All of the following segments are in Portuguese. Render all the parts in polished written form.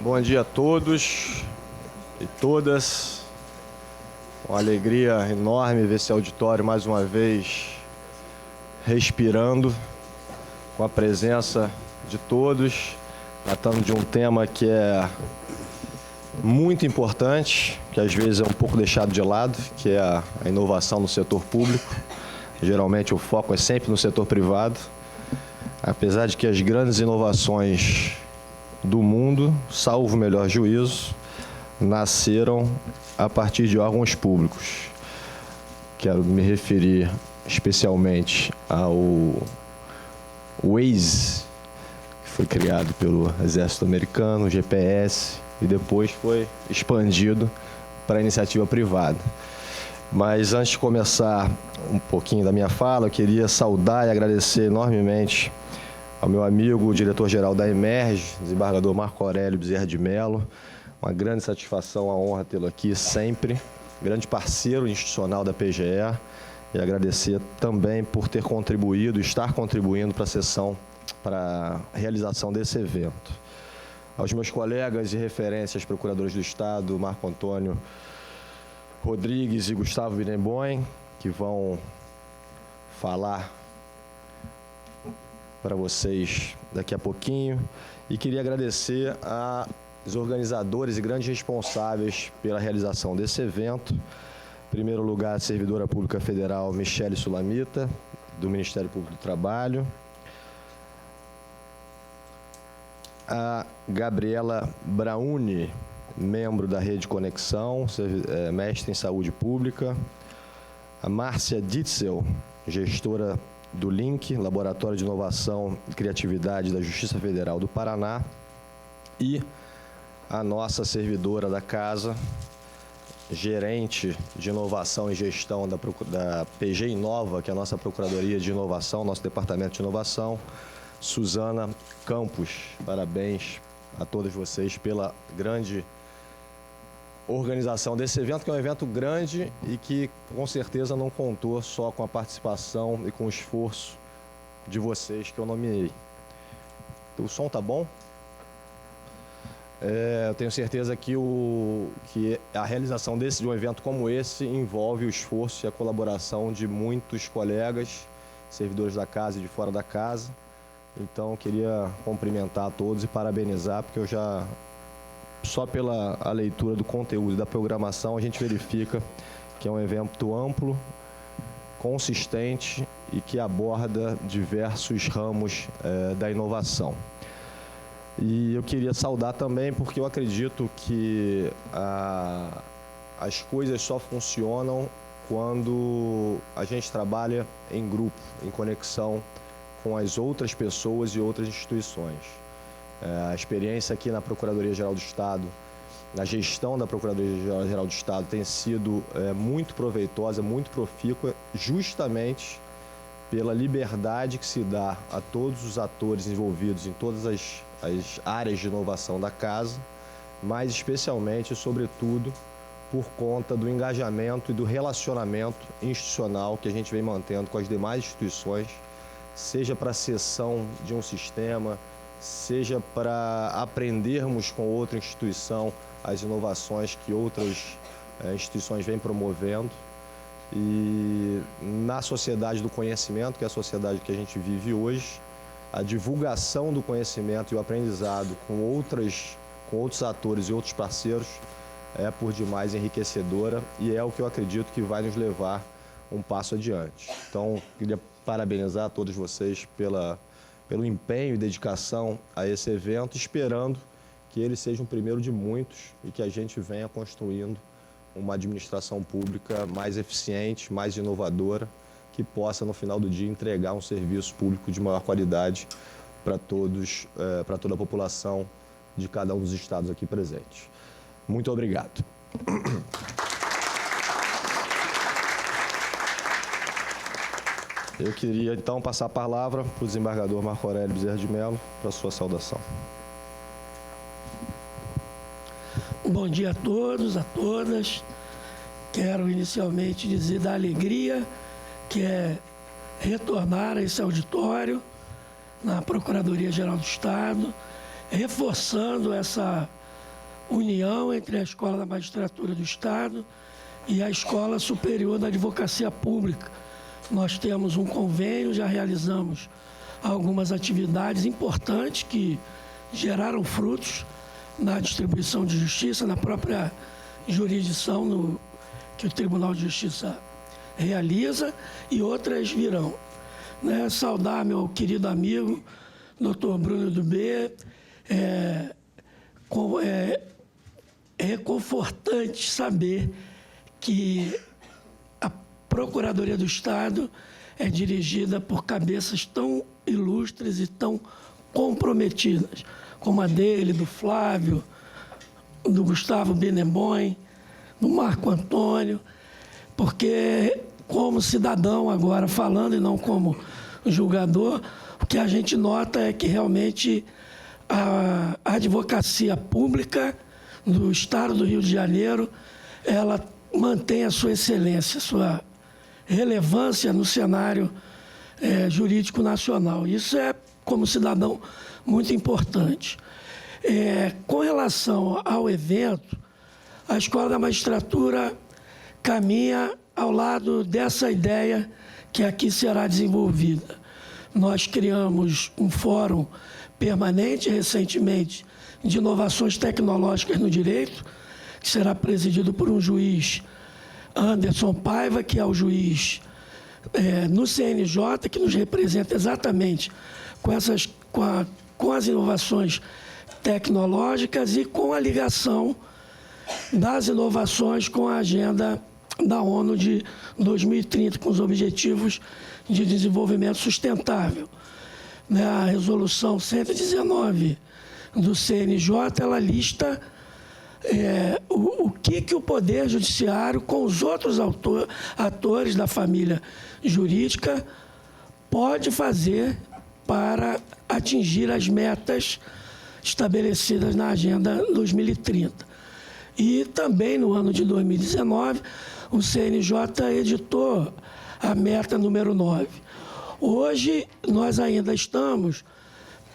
Bom dia a todos e todas. Uma alegria enorme ver esse auditório mais uma vez respirando, com a presença de todos, tratando de um tema que é muito importante, que às vezes é um pouco deixado de lado, que é a inovação no setor público. Geralmente o foco é sempre no setor privado, apesar de que as grandes inovações do mundo, salvo o melhor juízo, nasceram a partir de órgãos públicos. Quero me referir especialmente ao Waze, que foi criado pelo Exército Americano, o GPS, e depois foi expandido para a iniciativa privada. Mas antes de começar um pouquinho da minha fala, eu queria saudar e agradecer enormemente ao meu amigo, o diretor-geral da Emerge, desembargador Marco Aurélio Bezerra de Mello. Uma grande satisfação, a honra tê-lo aqui sempre. Grande parceiro institucional da PGE. E agradecer também por ter contribuído, estar contribuindo para a sessão, para a realização desse evento. Aos meus colegas e referências, procuradores do Estado, Marco Antônio Rodrigues e Gustavo Birenboim, que vão falar para vocês daqui a pouquinho, e queria agradecer aos organizadores e grandes responsáveis pela realização desse evento. Em primeiro lugar, a servidora pública federal Michele Sulamita, do Ministério Público do Trabalho, a Gabriela Brauni, membro da Rede Conexão, mestre em Saúde Pública, a Márcia Ditzel, gestora do LINC, Laboratório de Inovação e Criatividade da Justiça Federal do Paraná, e a nossa servidora da casa, gerente de inovação e gestão da PG Inova, que é a nossa Procuradoria de Inovação, nosso Departamento de Inovação, Suzana Campos. Parabéns a todos vocês pela grande organização desse evento, que é um evento grande e que, com certeza, não contou só com a participação e com o esforço de vocês que eu nomeei. O som tá bom? Eu tenho certeza que a realização de um evento como esse envolve o esforço e a colaboração de muitos colegas, servidores da casa e de fora da casa. Então, eu queria cumprimentar a todos e parabenizar, porque só pela leitura do conteúdo e da programação, a gente verifica que é um evento amplo, consistente e que aborda diversos ramos da inovação. E eu queria saudar também, porque eu acredito que as coisas só funcionam quando a gente trabalha em grupo, em conexão com as outras pessoas e outras instituições. A experiência aqui na Procuradoria-Geral do Estado, na gestão da Procuradoria-Geral do Estado, tem sido muito proveitosa, muito profícua, justamente pela liberdade que se dá a todos os atores envolvidos em todas as áreas de inovação da casa, mas especialmente, sobretudo, por conta do engajamento e do relacionamento institucional que a gente vem mantendo com as demais instituições, seja para a cessão de um sistema, seja para aprendermos com outra instituição as inovações que outras instituições vêm promovendo. E na sociedade do conhecimento, que é a sociedade que a gente vive hoje, a divulgação do conhecimento e o aprendizado com outros atores e outros parceiros é por demais enriquecedora e é o que eu acredito que vai nos levar um passo adiante. Então, queria parabenizar a todos vocês pelo empenho e dedicação a esse evento, esperando que ele seja um primeiro de muitos e que a gente venha construindo uma administração pública mais eficiente, mais inovadora, que possa, no final do dia, entregar um serviço público de maior qualidade para todos, para toda a população de cada um dos estados aqui presentes. Muito obrigado. Eu queria, então, passar a palavra para o desembargador Marco Aurélio Bezerra de Mello, para a sua saudação. Bom dia a todos, a todas. Quero inicialmente dizer da alegria que é retornar a esse auditório na Procuradoria-Geral do Estado, reforçando essa união entre a Escola da Magistratura do Estado e a Escola Superior da Advocacia Pública. Nós temos um convênio, já realizamos algumas atividades importantes que geraram frutos na distribuição de justiça, na própria jurisdição que o Tribunal de Justiça realiza, e outras virão. Saudar meu querido amigo, Dr. Bruno Dubé. É reconfortante saber que a Procuradoria do Estado é dirigida por cabeças tão ilustres e tão comprometidas, como a dele, do Flávio, do Gustavo Benemboim, do Marco Antônio, porque, como cidadão agora falando e não como julgador, o que a gente nota é que realmente a advocacia pública do Estado do Rio de Janeiro, ela mantém a sua excelência, a sua relevância no cenário jurídico nacional. Isso é, como cidadão, muito importante. Com relação ao evento, a Escola da Magistratura caminha ao lado dessa ideia que aqui será desenvolvida. Nós criamos um fórum permanente, recentemente, de inovações tecnológicas no direito, que será presidido por um juiz, Anderson Paiva, que é o juiz no CNJ, que nos representa exatamente com as inovações tecnológicas e com a ligação das inovações com a agenda da ONU de 2030, com os Objetivos de Desenvolvimento Sustentável. A resolução 119 do CNJ, ela lista o que o Poder Judiciário, com os outros atores da família jurídica, pode fazer para atingir as metas estabelecidas na Agenda 2030. E também no ano de 2019, o CNJ editou a meta número 9. Hoje, nós ainda estamos,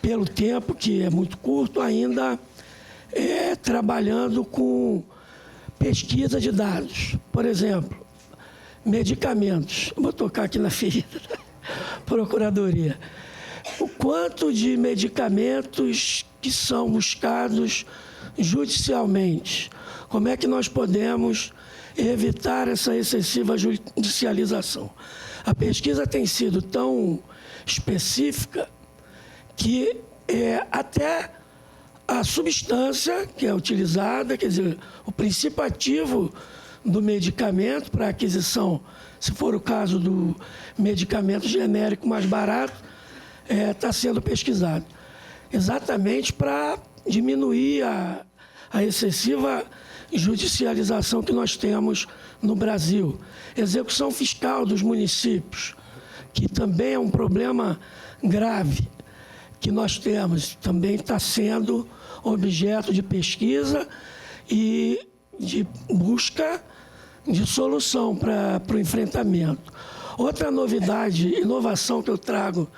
pelo tempo que é muito curto, ainda trabalhando com pesquisa de dados. Por exemplo, medicamentos. Vou tocar aqui na ferida da Procuradoria. O quanto de medicamentos que são buscados judicialmente? Como é que nós podemos evitar essa excessiva judicialização? A pesquisa tem sido tão específica que até a substância que é utilizada, quer dizer, o princípio ativo do medicamento para aquisição, se for o caso do medicamento genérico mais barato, está sendo pesquisado. Exatamente para diminuir a excessiva judicialização que nós temos no Brasil. Execução fiscal dos municípios, que também é um problema grave que nós temos, também está sendo objeto de pesquisa e de busca de solução para o enfrentamento. Outra novidade, inovação que eu trago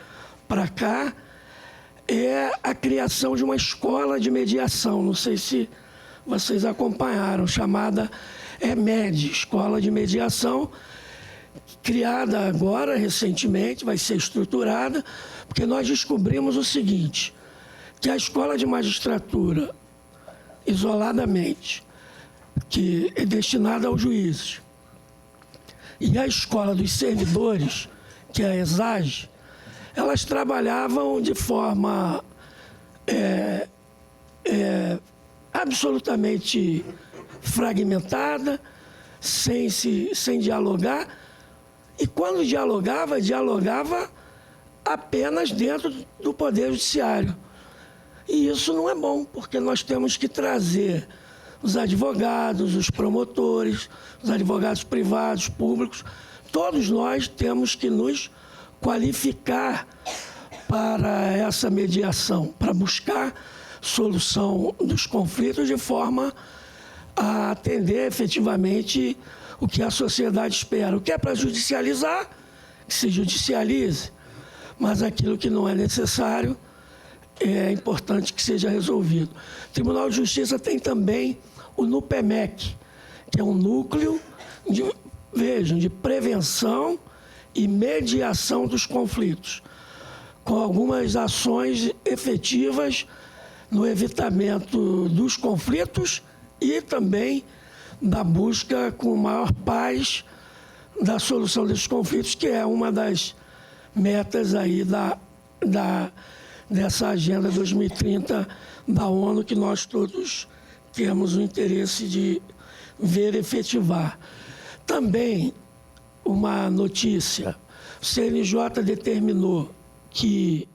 para cá é a criação de uma escola de mediação. Não sei se vocês acompanharam, chamada EMED, Escola de Mediação, criada agora, recentemente, vai ser estruturada, porque nós descobrimos o seguinte, que a Escola de Magistratura, isoladamente, que é destinada aos juízes, e a Escola dos Servidores, que é a ESAGE, elas trabalhavam de forma absolutamente fragmentada, sem dialogar, e quando dialogava apenas dentro do Poder Judiciário. E isso não é bom, porque nós temos que trazer os advogados, os promotores, os advogados privados, públicos, todos nós temos que nos qualificar para essa mediação, para buscar solução dos conflitos de forma a atender efetivamente o que a sociedade espera. O que é para judicializar, que se judicialize, mas aquilo que não é necessário, é importante que seja resolvido. O Tribunal de Justiça tem também o NUPEMEC, que é um núcleo de prevenção e mediação dos conflitos, com algumas ações efetivas no evitamento dos conflitos e também da busca com maior paz da solução desses conflitos, que é uma das metas aí dessa Agenda 2030 da ONU, que nós todos temos o interesse de ver efetivar. Também uma notícia: o CNJ determinou que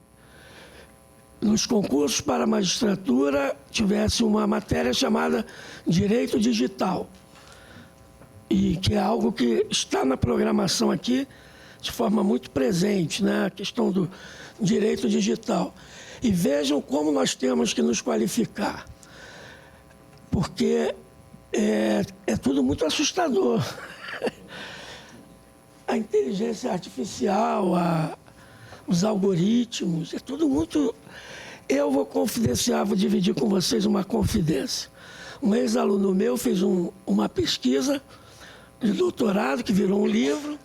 nos concursos para a magistratura tivesse uma matéria chamada Direito Digital, e que é algo que está na programação aqui de forma muito presente, né? A questão do direito digital. E vejam como nós temos que nos qualificar, porque é tudo muito assustador. A inteligência artificial, os algoritmos, é tudo muito... Eu vou confidenciar, vou dividir com vocês uma confidência. Um ex-aluno meu fez uma pesquisa de doutorado, que virou um livro,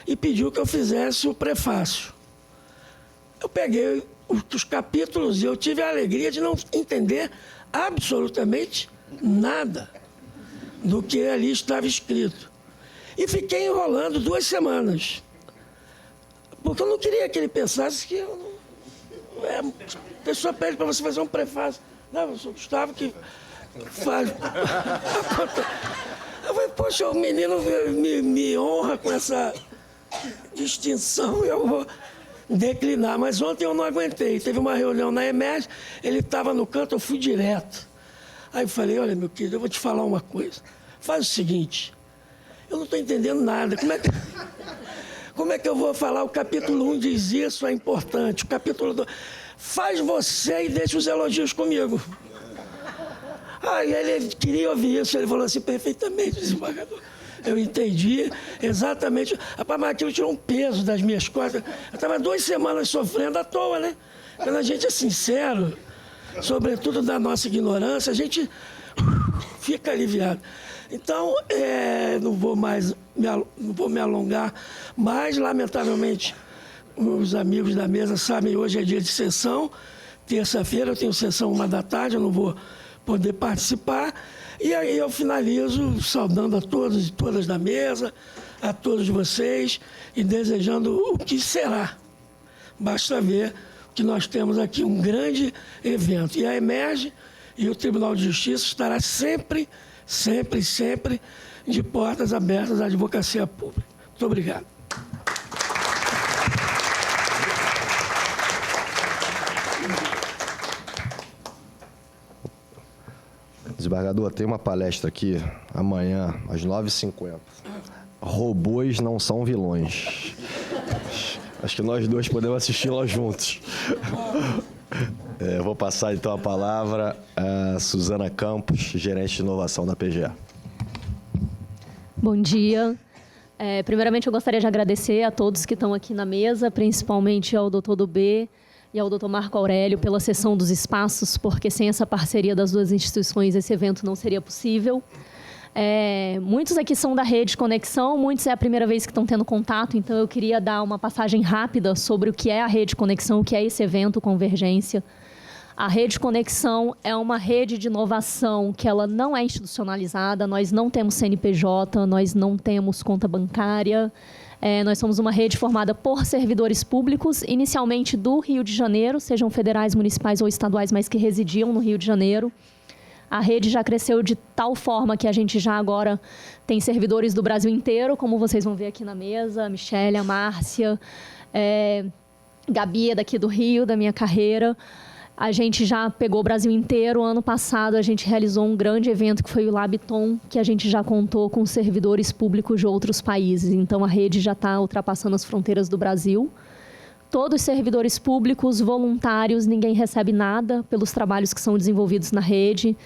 e pediu que eu fizesse o prefácio. Eu peguei os capítulos e eu tive a alegria de não entender absolutamente nada do que ali estava escrito. E fiquei enrolando 2 semanas, porque eu não queria que ele pensasse que a pessoa pede para você fazer um prefácio. Não, eu sou Gustavo que faz. Eu falei, poxa, o menino me honra com essa distinção, eu vou declinar. Mas ontem eu não aguentei. Teve uma reunião na EMERG, ele estava no canto, eu fui direto. Aí eu falei, olha, meu querido, eu vou te falar uma coisa. Faz o seguinte, eu não estou entendendo nada. Como é que eu vou falar? O capítulo 1 diz isso, é importante. O capítulo 2... Faz você e deixa os elogios comigo. Aí ele queria ouvir isso, ele falou assim, perfeitamente, desembargador. Eu entendi exatamente. Rapaz, mas aquilo tirou um peso das minhas costas. Eu estava 2 semanas sofrendo à toa, né? Quando a gente é sincero, sobretudo da nossa ignorância, a gente fica aliviado. Então, não vou me alongar, mas, lamentavelmente, os amigos da mesa sabem, hoje é dia de sessão. Terça-feira eu tenho sessão 13h, eu não vou poder participar. E aí eu finalizo saudando a todos e todas da mesa, a todos vocês, e desejando o que será. Basta ver que nós temos aqui um grande evento. E a EMERG e o Tribunal de Justiça estará sempre de portas abertas à advocacia pública. Muito obrigado. Desembargador, tem uma palestra aqui amanhã, às 9h50. Robôs não são vilões. Acho que nós dois podemos assisti-la juntos. Eu vou passar então a palavra a Suzana Campos, gerente de inovação da PGE. Bom dia. Primeiramente, eu gostaria de agradecer a todos que estão aqui na mesa, principalmente ao doutor Dubê e ao doutor Marco Aurélio pela cessão dos espaços, porque sem essa parceria das 2 instituições, esse evento não seria possível. Muitos aqui são da Rede Conexão, muitos é a primeira vez que estão tendo contato, então eu queria dar uma passagem rápida sobre o que é a Rede Conexão, o que é esse evento Convergência. A Rede Conexão é uma rede de inovação que ela não é institucionalizada, nós não temos CNPJ, nós não temos conta bancária, nós somos uma rede formada por servidores públicos, inicialmente do Rio de Janeiro, sejam federais, municipais ou estaduais, mas que residiam no Rio de Janeiro. A rede já cresceu de tal forma que a gente já agora tem servidores do Brasil inteiro, como vocês vão ver aqui na mesa, a Michele, a Márcia, Gabi é daqui do Rio, da minha carreira. A gente já pegou o Brasil inteiro. Ano passado, a gente realizou um grande evento que foi o Labiton, que a gente já contou com servidores públicos de outros países. Então, a rede já está ultrapassando as fronteiras do Brasil. Todos os servidores públicos, voluntários, ninguém recebe nada pelos trabalhos que são desenvolvidos na rede.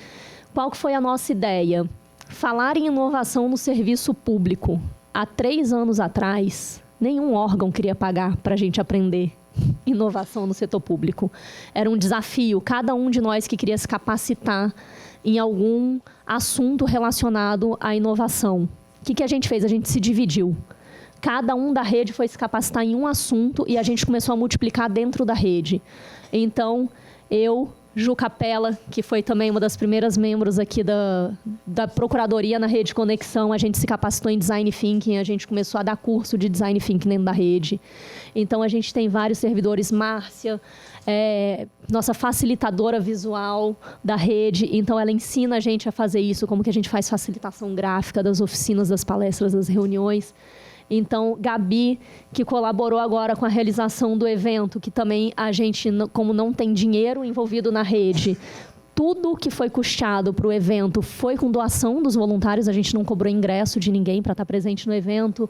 Qual que foi a nossa ideia? Falar em inovação no serviço público. Há 3 anos atrás, nenhum órgão queria pagar para a gente aprender. inovação no setor público. Era um desafio, cada um de nós que queria se capacitar em algum assunto relacionado à inovação. O que a gente fez? A gente se dividiu. Cada um da rede foi se capacitar em um assunto e a gente começou a multiplicar dentro da rede. Então, eu, Ju Capella, que foi também uma das primeiras membros aqui da Procuradoria na Rede Conexão, a gente se capacitou em Design Thinking, a gente começou a dar curso de Design Thinking dentro da rede. Então, a gente tem vários servidores, Márcia, nossa facilitadora visual da rede, então ela ensina a gente a fazer isso, como que a gente faz facilitação gráfica das oficinas, das palestras, das reuniões. Então, Gabi, que colaborou agora com a realização do evento, que também a gente, como não tem dinheiro envolvido na rede, tudo que foi custeado para o evento foi com doação dos voluntários, a gente não cobrou ingresso de ninguém para estar presente no evento.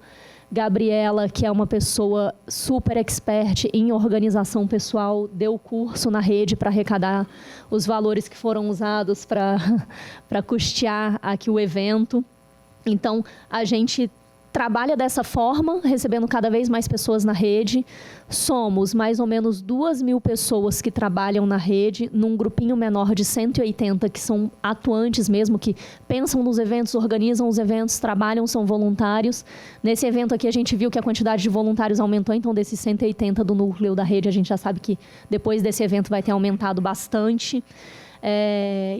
Gabriela, que é uma pessoa super expert em organização pessoal, deu curso na rede para arrecadar os valores que foram usados para custear aqui o evento. Então, a gente trabalha dessa forma, recebendo cada vez mais pessoas na rede. Somos mais ou menos 2.000 pessoas que trabalham na rede, num grupinho menor de 180 que são atuantes mesmo, que pensam nos eventos, organizam os eventos, trabalham, são voluntários. Nesse evento aqui a gente viu que a quantidade de voluntários aumentou, então desses 180 do núcleo da rede, a gente já sabe que depois desse evento vai ter aumentado bastante.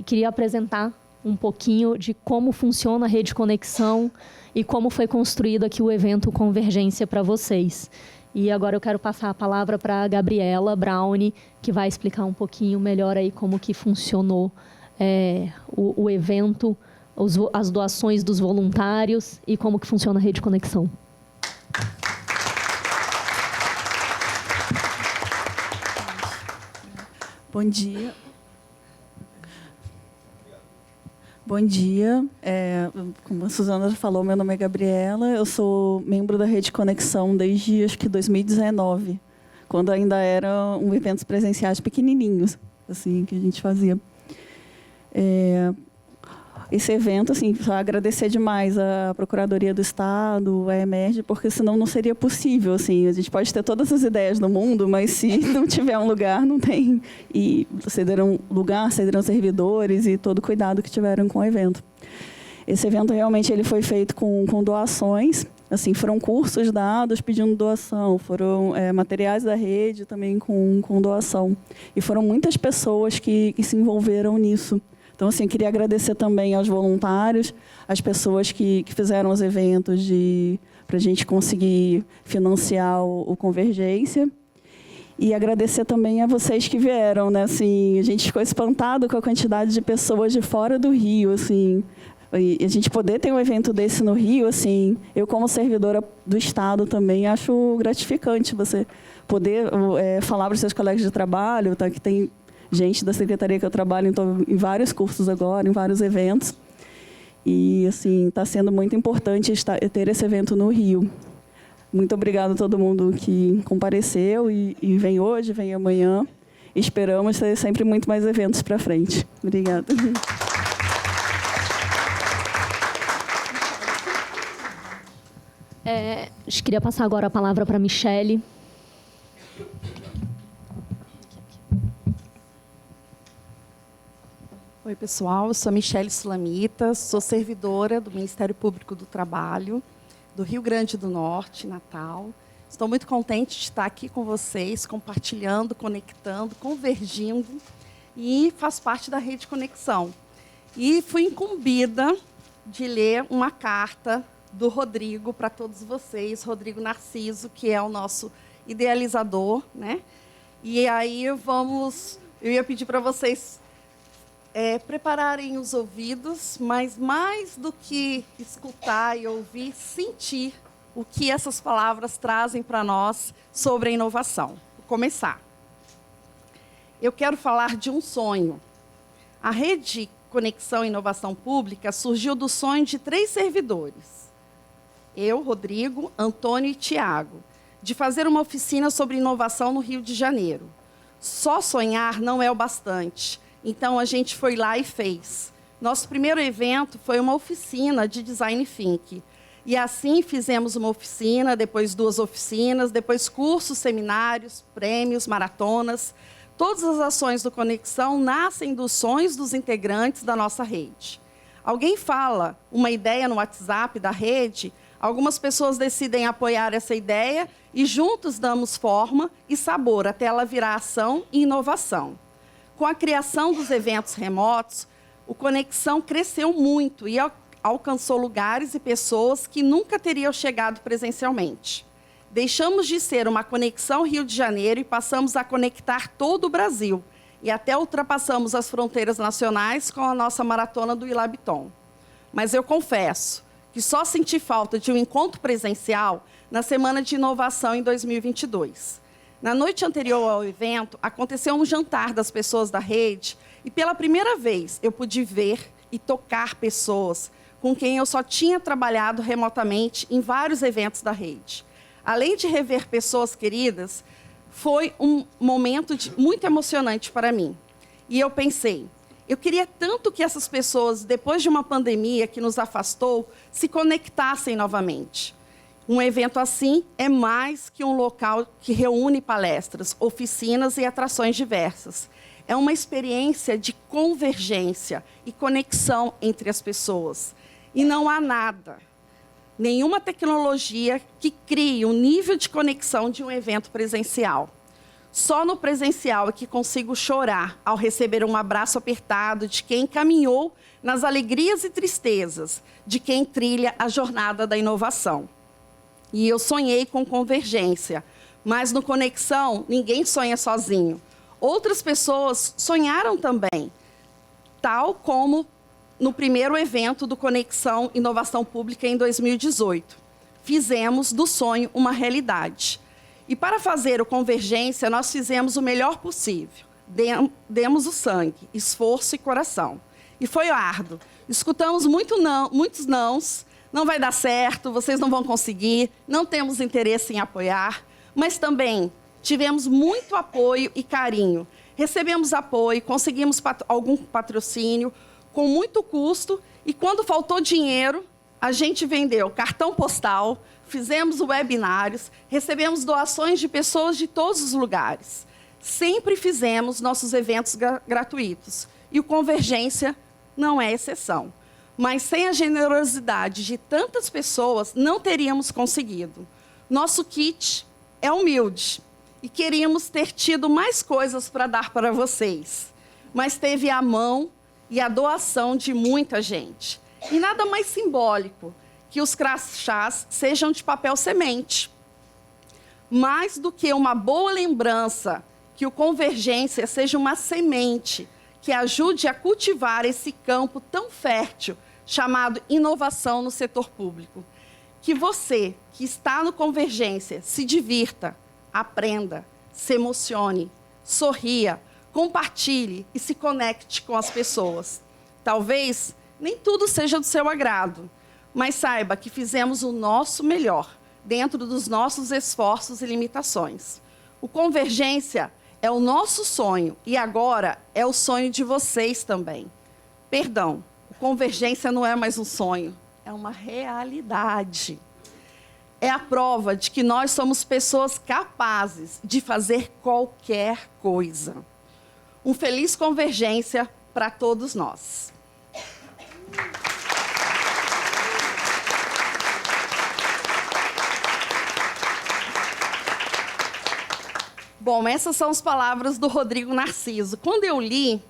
Queria apresentar um pouquinho de como funciona a Rede Conexão e como foi construído aqui o evento Convergência para vocês. E agora eu quero passar a palavra para a Gabriela Brownie, que vai explicar um pouquinho melhor aí como que funcionou o evento, as doações dos voluntários e como que funciona a Rede Conexão. Bom dia. Bom dia. Como a Suzana já falou, meu nome é Gabriela. Eu sou membro da Rede Conexão desde, acho que 2019, quando ainda eram eventos presenciais pequenininhos, assim, que a gente fazia. Esse evento, assim, só agradecer demais à Procuradoria do Estado, à EMERGE, porque senão não seria possível, assim. A gente pode ter todas as ideias do mundo, mas se não tiver um lugar, não tem. E cederam lugar, cederam servidores e todo o cuidado que tiveram com o evento. Esse evento, realmente, ele foi feito com doações. Assim, foram cursos dados pedindo doação, foram materiais da rede também com doação. E foram muitas pessoas que se envolveram nisso. Então, assim, queria agradecer também aos voluntários, às pessoas que fizeram os eventos para a gente conseguir financiar o Convergência. E agradecer também a vocês que vieram, né? Assim, a gente ficou espantado com a quantidade de pessoas de fora do Rio, assim. E a gente poder ter um evento desse no Rio, assim, eu como servidora do Estado também acho gratificante você poder falar para os seus colegas de trabalho, tá? Que tem gente da secretaria que eu trabalho em vários cursos agora, em vários eventos. E, assim, está sendo muito importante ter esse evento no Rio. Muito obrigada a todo mundo que compareceu e vem hoje, vem amanhã. Esperamos ter sempre muito mais eventos para frente. Obrigada. Queria passar agora a palavra para a Michele. Oi, pessoal. Eu sou a Michele Sulamita, sou servidora do Ministério Público do Trabalho, do Rio Grande do Norte, Natal. Estou muito contente de estar aqui com vocês, compartilhando, conectando, convergindo, e faço parte da Rede Conexão. E fui incumbida de ler uma carta do Rodrigo para todos vocês, Rodrigo Narciso, que é o nosso idealizador, né? E aí eu ia pedir para vocês prepararem os ouvidos, mas mais do que escutar e ouvir, sentir o que essas palavras trazem para nós sobre a inovação. Vou começar. Eu quero falar de um sonho. A Rede Conexão e Inovação Pública surgiu do sonho de 3 servidores. Eu, Rodrigo, Antônio e Tiago, de fazer uma oficina sobre inovação no Rio de Janeiro. Só sonhar não é o bastante. Então, a gente foi lá e fez. Nosso primeiro evento foi uma oficina de Design Thinking. E assim fizemos uma oficina, depois 2 oficinas, depois cursos, seminários, prêmios, maratonas. Todas as ações do Conexão nascem dos sonhos dos integrantes da nossa rede. Alguém fala uma ideia no WhatsApp da rede, algumas pessoas decidem apoiar essa ideia e juntos damos forma e sabor até ela virar ação e inovação. Com a criação dos eventos remotos, o Conexão cresceu muito e alcançou lugares e pessoas que nunca teriam chegado presencialmente. Deixamos de ser uma Conexão Rio de Janeiro e passamos a conectar todo o Brasil. E até ultrapassamos as fronteiras nacionais com a nossa maratona do Ilabiton. Mas eu confesso que só senti falta de um encontro presencial na Semana de Inovação em 2022. Na noite anterior ao evento, aconteceu um jantar das pessoas da rede e, pela primeira vez, eu pude ver e tocar pessoas com quem eu só tinha trabalhado remotamente em vários eventos da rede. Além de rever pessoas queridas, foi um momento muito emocionante para mim. E eu pensei, eu queria tanto que essas pessoas, depois de uma pandemia que nos afastou, se conectassem novamente. Um evento assim é mais que um local que reúne palestras, oficinas e atrações diversas. É uma experiência de convergência e conexão entre as pessoas. E não há nada, nenhuma tecnologia que crie um nível de conexão de um evento presencial. Só no presencial é que consigo chorar ao receber um abraço apertado de quem caminhou nas alegrias e tristezas, de quem trilha a jornada da inovação. E eu sonhei com convergência, mas no Conexão ninguém sonha sozinho. Outras pessoas sonharam também, tal como no primeiro evento do Conexão Inovação Pública em 2018. Fizemos do sonho uma realidade. E para fazer o Convergência, nós fizemos o melhor possível. Demos o sangue, esforço e coração. E foi árduo. Escutamos muitos nãos, não vai dar certo, vocês não vão conseguir, não temos interesse em apoiar, mas também tivemos muito apoio e carinho. Recebemos apoio, conseguimos algum patrocínio, com muito custo, e quando faltou dinheiro, a gente vendeu cartão postal, fizemos webinários, recebemos doações de pessoas de todos os lugares. Sempre fizemos nossos eventos gratuitos, e o Convergência não é exceção. Mas sem a generosidade de tantas pessoas, não teríamos conseguido. Nosso kit é humilde, e queríamos ter tido mais coisas para dar para vocês. Mas teve a mão e a doação de muita gente. E nada mais simbólico que os crachás sejam de papel semente. Mais do que uma boa lembrança, que o Convergência seja uma semente que ajude a cultivar esse campo tão fértil chamado inovação no setor público. Que você, que está no Convergência, se divirta, aprenda, se emocione, sorria, compartilhe e se conecte com as pessoas. Talvez nem tudo seja do seu agrado, mas saiba que fizemos o nosso melhor, dentro dos nossos esforços e limitações. O Convergência é o nosso sonho e agora é o sonho de vocês também. Perdão, o Convergência não é mais um sonho, é uma realidade. É a prova de que nós somos pessoas capazes de fazer qualquer coisa. Um feliz Convergência para todos nós. Bom, essas são as palavras do Rodrigo Narciso. Quando eu li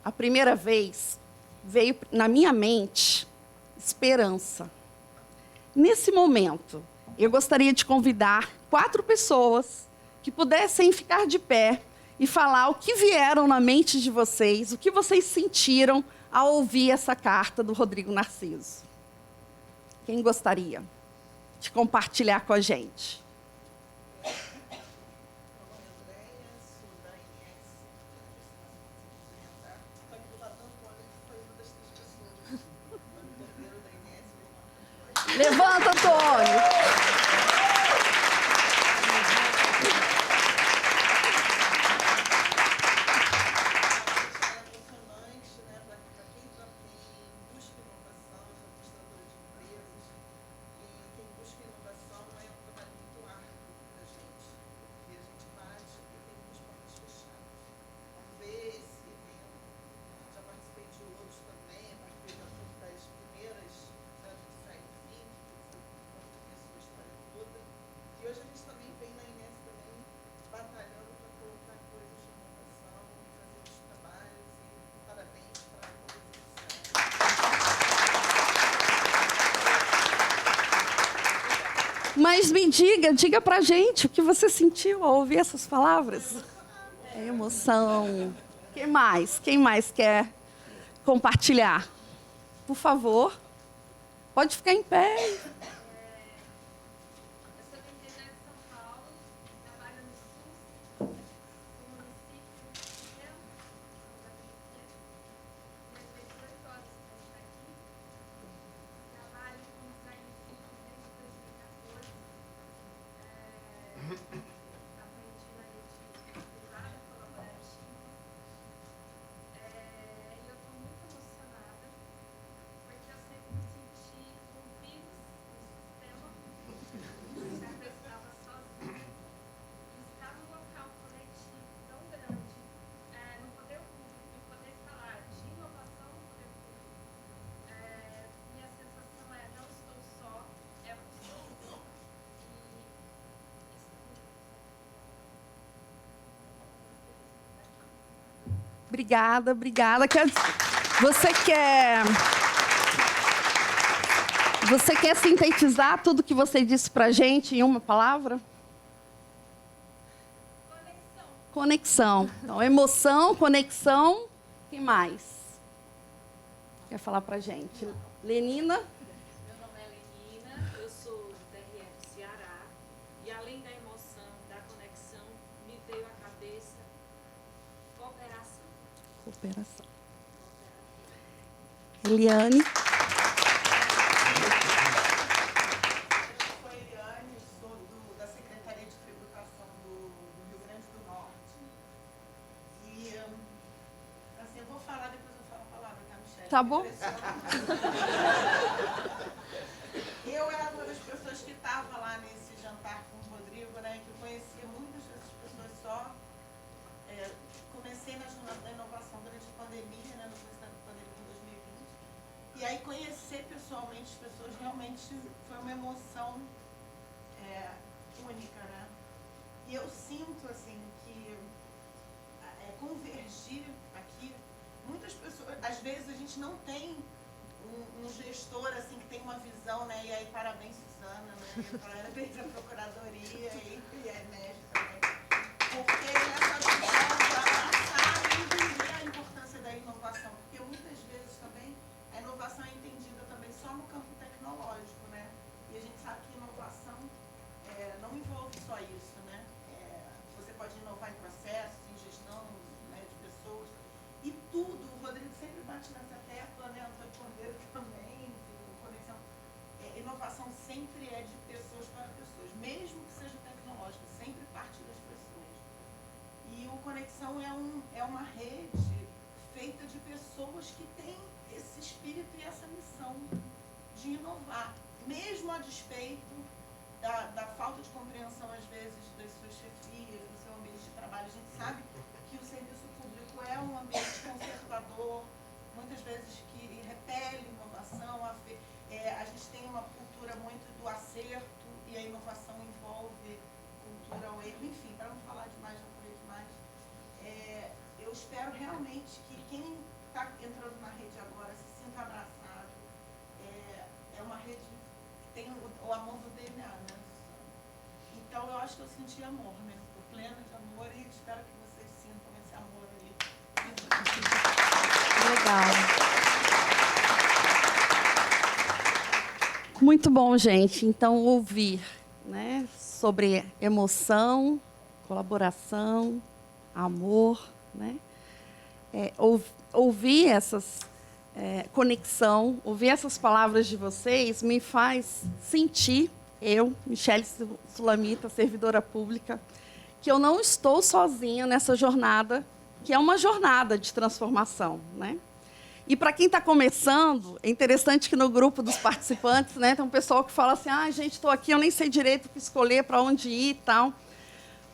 a primeira vez, veio na minha mente esperança. Nesse momento, eu gostaria de convidar 4 pessoas que pudessem ficar de pé e falar o que vieram na mente de vocês, o que vocês sentiram ao ouvir essa carta do Rodrigo Narciso. Quem gostaria de compartilhar com a gente? Levanta, Antônio. Mas me diga pra gente o que você sentiu ao ouvir essas palavras. É emoção. Quem mais? Quem mais quer compartilhar? Por favor. Pode ficar em pé. Obrigada, obrigada. Você quer sintetizar tudo que você disse para a gente em uma palavra? Conexão. Então, emoção, conexão. Quem mais quer falar para a gente? Lenina? Meu nome é Lenina, eu sou do TRF Ceará. E além da emoção, da conexão, me veio à cabeça cooperação. Cooperação. Eliane? Eu sou Eliane, sou da Secretaria de Tributação do Rio Grande do Norte. E, assim, eu vou falar, depois eu falo a palavra, tá, Michele? Tá bom. Eu era uma das pessoas que estava lá nesse jantar com o Rodrigo, né, que eu conhecia muitas dessas pessoas só. Comecei na jornada da inovação durante a pandemia, né, no começo da pandemia em 2020. E aí conhecer pessoalmente as pessoas realmente foi uma emoção única, né? E eu sinto, assim, que convergir aqui, muitas pessoas, às vezes a gente não tem um gestor, assim, que tem uma visão, né? E aí, parabéns, Suzana, né? Parabéns à Procuradoria e a EMERGE também. Porque essa visão de abraçar e entender a importância da inovação. Porque muitas vezes também a inovação é entendida também só no campo tecnológico, né? E a gente sabe que inovação não envolve só isso, né? Você pode inovar em processos, em gestão, né, de pessoas. E tudo, o Rodrigo sempre bate nessa tecla, né? Antônio Cordeiro também, de conexão. Inovação sempre é de pessoas para pessoas, mesmo que seja tecnológica, sempre parte das pessoas. E o Conexão é uma rede feita de pessoas que têm esse espírito e essa missão de inovar, mesmo a despeito da falta de compreensão, às vezes, das suas chefias, do seu ambiente de trabalho. A gente sabe que o serviço público é um ambiente conservador, muitas vezes que repele inovação. A gente tem uma cultura muito do acerto e a inovação envolve cultura ao erro. Enfim, para não falar demais, não falei demais. Eu espero realmente que quem está entrando na rede agora se sinta abraçado. É uma rede que tem o amor do DNA, né? Então, eu acho que eu senti amor, né? Estou plena de amor e espero que vocês sintam esse amor aí. Legal. Muito bom, gente. Então, ouvir, né, sobre emoção, colaboração, amor, né? Ouvir essas conexão, ouvir essas palavras de vocês me faz sentir, eu, Michele Sulamita, servidora pública, que eu não estou sozinha nessa jornada, que é uma jornada de transformação, né? E para quem está começando, é interessante que no grupo dos participantes, né, tem um pessoal que fala assim, gente, estou aqui, eu nem sei direito o que escolher, para onde ir e tal.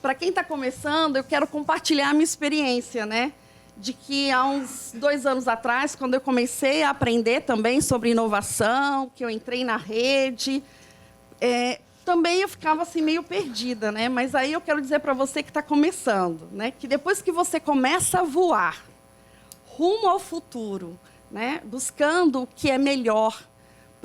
Para quem está começando, eu quero compartilhar a minha experiência, né? De que há uns 2 anos atrás, quando eu comecei a aprender também sobre inovação, que eu entrei na rede, também eu ficava assim meio perdida, né? Mas aí eu quero dizer para você que está começando, né? Que depois que você começa a voar rumo ao futuro, né? Buscando o que é melhor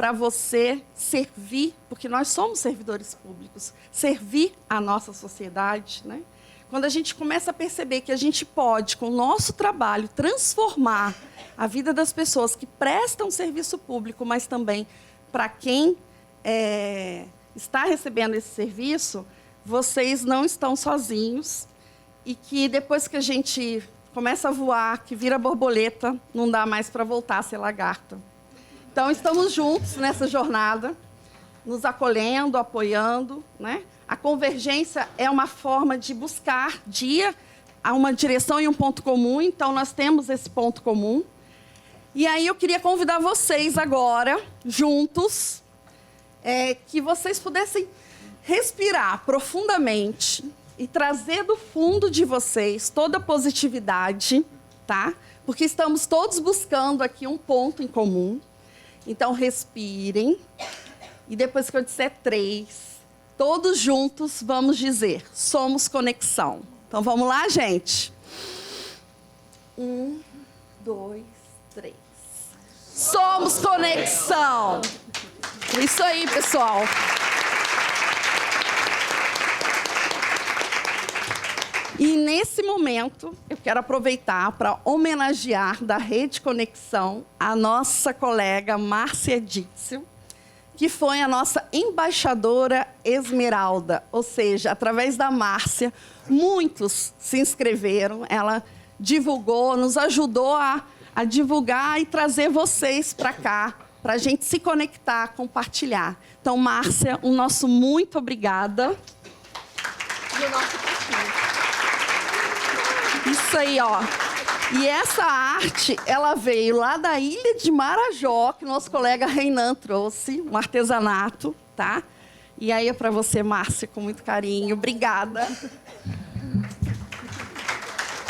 para você servir, porque nós somos servidores públicos, servir a nossa sociedade, né? Quando a gente começa a perceber que a gente pode, com o nosso trabalho, transformar a vida das pessoas que prestam serviço público, mas também para quem está recebendo esse serviço, vocês não estão sozinhos e que depois que a gente começa a voar, que vira borboleta, não dá mais para voltar a ser lagarta. Então, estamos juntos nessa jornada, nos acolhendo, apoiando, né? A convergência é uma forma de buscar a uma direção e um ponto comum, então nós temos esse ponto comum. E aí eu queria convidar vocês agora, juntos, que vocês pudessem respirar profundamente e trazer do fundo de vocês toda a positividade, tá? Porque estamos todos buscando aqui um ponto em comum. Então, respirem. E depois que eu disser 3, todos juntos vamos dizer, somos conexão. Então, vamos lá, gente? 1, 2, 3. Somos conexão. Isso aí, pessoal. E, nesse momento, eu quero aproveitar para homenagear da Rede Conexão a nossa colega Márcia Dício, que foi a nossa embaixadora Esmeralda. Ou seja, através da Márcia, muitos se inscreveram, ela divulgou, nos ajudou a divulgar e trazer vocês para cá, para a gente se conectar, compartilhar. Então, Márcia, o nosso muito obrigada. E o nosso isso aí, ó. E essa arte, ela veio lá da ilha de Marajó, que nosso colega Reinan trouxe, um artesanato, tá? E aí é para você, Márcia, com muito carinho. Obrigada.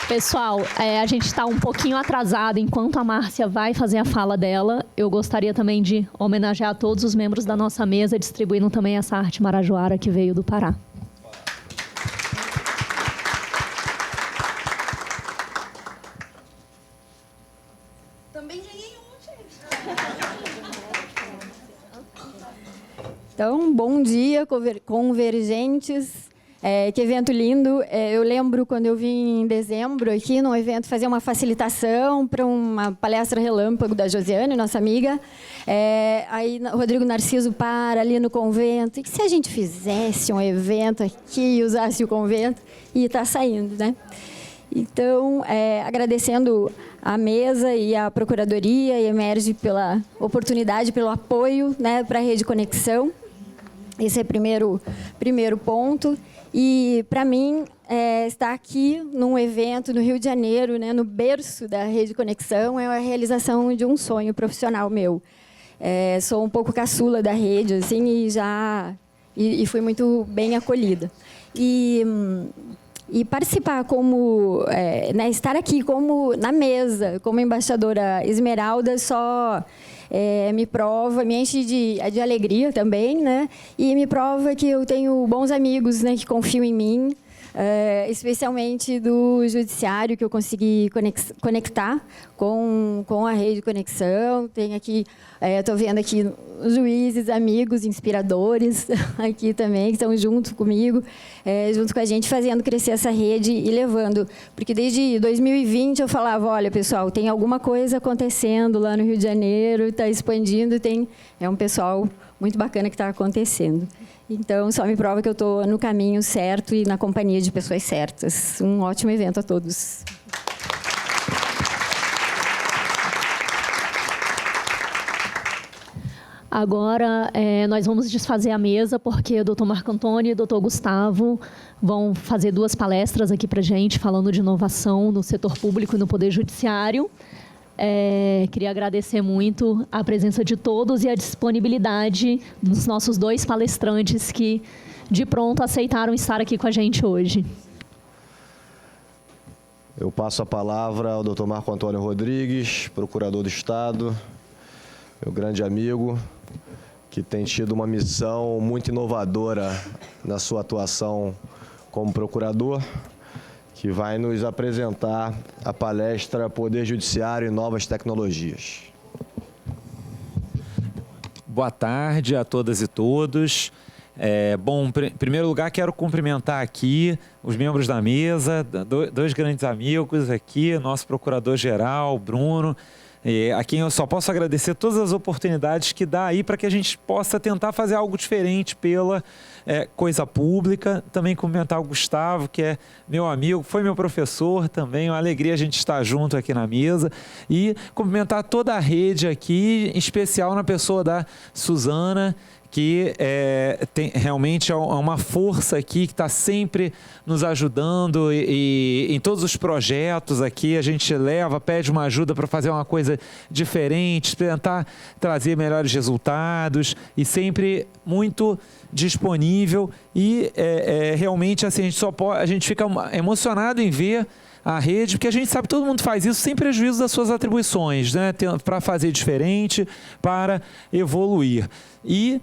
Pessoal, a gente está um pouquinho atrasado. Enquanto a Márcia vai fazer a fala dela, eu gostaria também de homenagear todos os membros da nossa mesa, distribuindo também essa arte marajoara que veio do Pará. Então, bom dia, convergentes. Que evento lindo. Eu lembro quando eu vim em dezembro aqui no evento fazer uma facilitação para uma palestra relâmpago da Josiane, nossa amiga. Aí Rodrigo Narciso para ali no convento. E se a gente fizesse um evento aqui e usasse o convento? E está saindo, né? Então, agradecendo a mesa e a Procuradoria e a Emerge pela oportunidade, pelo apoio, né, para a Rede Conexão. Esse é o primeiro ponto. E, para mim, estar aqui num evento no Rio de Janeiro, né, no berço da Rede Conexão, é a realização de um sonho profissional meu. Sou um pouco caçula da rede, assim, e fui muito bem acolhida. E participar estar aqui como na mesa, como embaixadora Esmeralda, só me enche de alegria também, né? E me prova que eu tenho bons amigos, né, que confiam em mim, especialmente do Judiciário, que eu consegui conectar com a Rede Conexão. Tem aqui, estou vendo aqui juízes, amigos, inspiradores aqui também, que estão junto comigo, junto com a gente, fazendo crescer essa rede e levando. Porque desde 2020 eu falava, olha, pessoal, tem alguma coisa acontecendo lá no Rio de Janeiro, está expandindo, é um pessoal muito bacana que está acontecendo. Então, só me prova que eu estou no caminho certo e na companhia de pessoas certas. Um ótimo evento a todos. Agora, nós vamos desfazer a mesa, porque o doutor Marco Antônio e o doutor Gustavo vão fazer 2 palestras aqui para a gente, falando de inovação no setor público e no Poder Judiciário. Queria agradecer muito a presença de todos e a disponibilidade dos nossos 2 palestrantes que, de pronto, aceitaram estar aqui com a gente hoje. Eu passo a palavra ao doutor Marco Antônio Rodrigues, procurador do Estado, meu grande amigo, que tem tido uma missão muito inovadora na sua atuação como procurador, que vai nos apresentar a palestra Poder Judiciário e Novas Tecnologias. Boa tarde a todas e todos. Bom, em primeiro lugar, quero cumprimentar aqui os membros da mesa, dois grandes amigos aqui, nosso procurador-geral, Bruno, a quem eu só posso agradecer todas as oportunidades que dá aí para que a gente possa tentar fazer algo diferente pela coisa pública. Também cumprimentar o Gustavo, que é meu amigo, foi meu professor também, uma alegria a gente estar junto aqui na mesa. E cumprimentar toda a rede aqui, em especial na pessoa da Suzana, que realmente é uma força aqui que está sempre nos ajudando e em todos os projetos aqui a gente pede uma ajuda para fazer uma coisa diferente, tentar trazer melhores resultados e sempre muito disponível e realmente assim, a gente fica emocionado em ver a rede, porque a gente sabe que todo mundo faz isso sem prejuízo das suas atribuições, né? Para fazer diferente, para evoluir. E,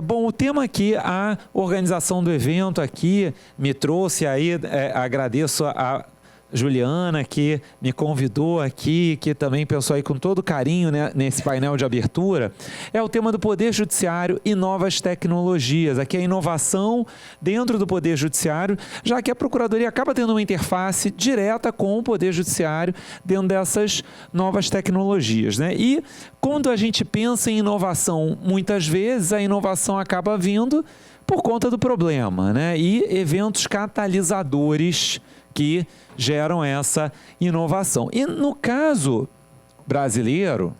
bom, o tema aqui, a organização do evento aqui me trouxe aí, agradeço a Juliana, que me convidou aqui, que também pensou aí com todo carinho, né, nesse painel de abertura, é o tema do Poder Judiciário e novas tecnologias. Aqui a inovação dentro do Poder Judiciário, já que a Procuradoria acaba tendo uma interface direta com o Poder Judiciário dentro dessas novas tecnologias, né? E quando a gente pensa em inovação, muitas vezes a inovação acaba vindo por conta do problema, né? E eventos catalisadores que geram essa inovação. E no caso brasileiro,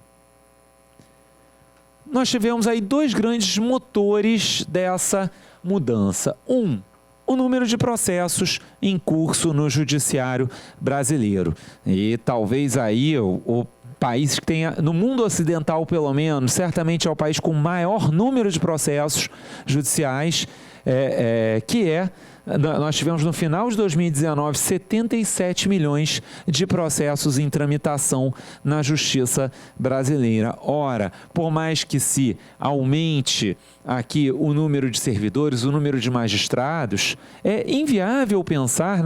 nós tivemos aí dois grandes motores dessa mudança. O número de processos em curso no judiciário brasileiro. E talvez aí o país que tenha, no mundo ocidental pelo menos, certamente é o país com maior número de processos judiciais, nós tivemos no final de 2019 77 milhões de processos em tramitação na justiça brasileira. Ora, por mais que se aumente aqui o número de servidores, o número de magistrados, é inviável pensar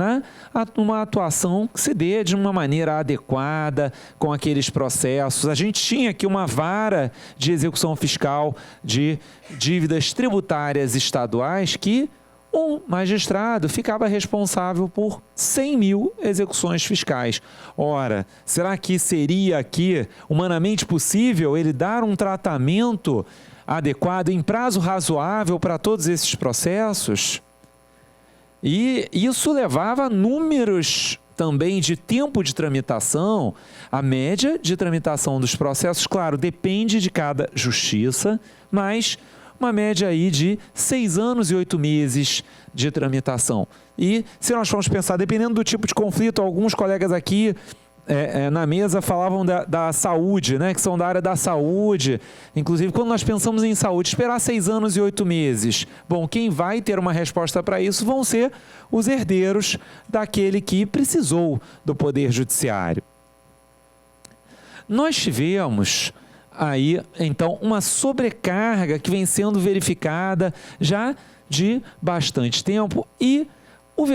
numa atuação que se dê de uma maneira adequada com aqueles processos. A gente tinha aqui uma vara de execução fiscal de dívidas tributárias estaduais que um magistrado ficava responsável por 100 mil execuções fiscais. Ora, será que seria aqui humanamente possível ele dar um tratamento adequado em prazo razoável para todos esses processos? E isso levava a números também de tempo de tramitação. A média de tramitação dos processos, claro, depende de cada justiça, mas uma média aí de 6 anos e 8 meses de tramitação. E se nós formos pensar, dependendo do tipo de conflito, alguns colegas aqui na mesa falavam da saúde, né, que são da área da saúde. Inclusive, quando nós pensamos em saúde, esperar 6 anos e 8 meses. Bom, quem vai ter uma resposta para isso vão ser os herdeiros daquele que precisou do Poder Judiciário. Nós tivemos aí, então, uma sobrecarga que vem sendo verificada já de bastante tempo e o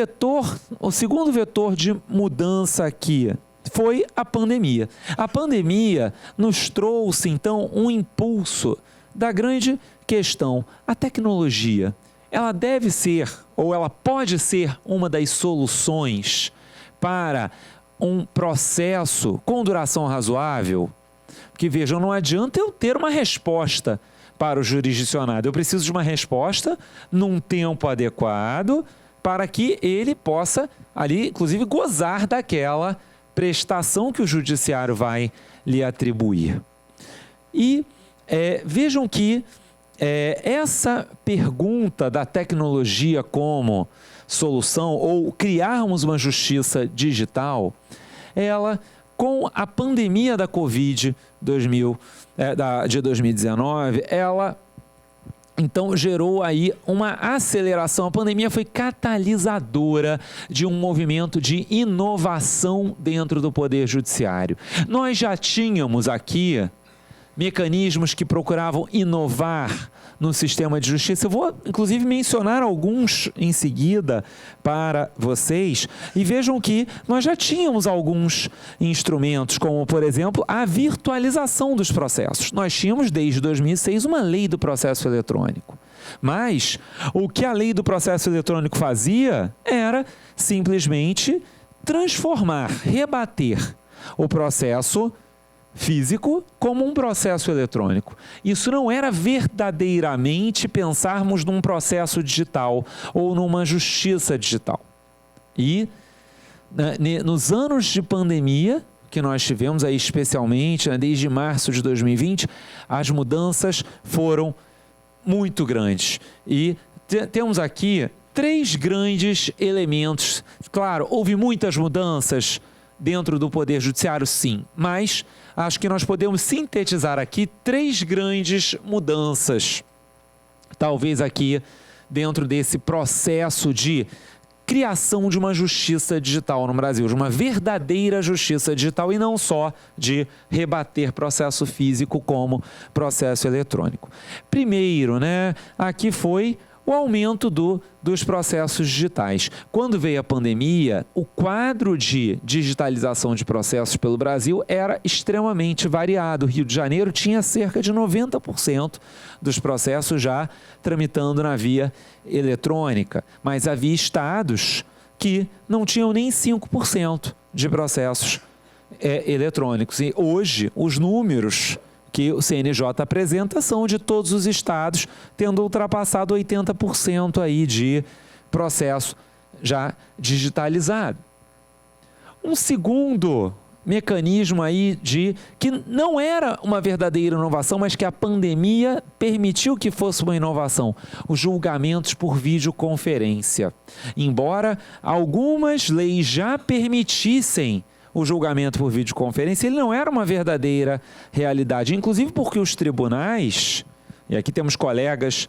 segundo vetor de mudança aqui foi a pandemia. A pandemia nos trouxe, então, um impulso da grande questão. A tecnologia, ela deve ser, ou ela pode ser uma das soluções para um processo com duração razoável? Porque, vejam, não adianta eu ter uma resposta para o jurisdicionado. Eu preciso de uma resposta num tempo adequado para que ele possa, ali, inclusive, gozar daquela prestação que o judiciário vai lhe atribuir. E vejam que essa pergunta da tecnologia como solução, ou criarmos uma justiça digital, ela, com a pandemia da Covid de 2019, ela então gerou aí uma aceleração. A pandemia foi catalisadora de um movimento de inovação dentro do Poder Judiciário. Nós já tínhamos aqui, mecanismos que procuravam inovar no sistema de justiça. Eu vou, inclusive, mencionar alguns em seguida para vocês, e vejam que nós já tínhamos alguns instrumentos, como, por exemplo, a virtualização dos processos. Nós tínhamos, desde 2006, uma lei do processo eletrônico. Mas o que a lei do processo eletrônico fazia era simplesmente transformar, rebater o processo físico como um processo eletrônico. Isso não era verdadeiramente pensarmos num processo digital ou numa justiça digital. E nos anos de pandemia que nós tivemos aí, especialmente desde março de 2020, as mudanças foram muito grandes. E temos aqui 3 grandes elementos. Claro, houve muitas mudanças dentro do Poder Judiciário, sim, mas acho que nós podemos sintetizar aqui 3 grandes mudanças, talvez aqui dentro desse processo de criação de uma justiça digital no Brasil, de uma verdadeira justiça digital e não só de rebater processo físico como processo eletrônico. Primeiro, aqui foi o aumento dos processos digitais. Quando veio a pandemia, o quadro de digitalização de processos pelo Brasil era extremamente variado. O Rio de Janeiro tinha cerca de 90% dos processos já tramitando na via eletrônica, mas havia estados que não tinham nem 5% de processos eletrônicos. E hoje, os números que o CNJ apresenta são de todos os estados, tendo ultrapassado 80% aí de processo já digitalizado. Um segundo mecanismo aí que não era uma verdadeira inovação, mas que a pandemia permitiu que fosse uma inovação, os julgamentos por videoconferência. Embora algumas leis já permitissem o julgamento por videoconferência, ele não era uma verdadeira realidade, inclusive porque os tribunais, e aqui temos colegas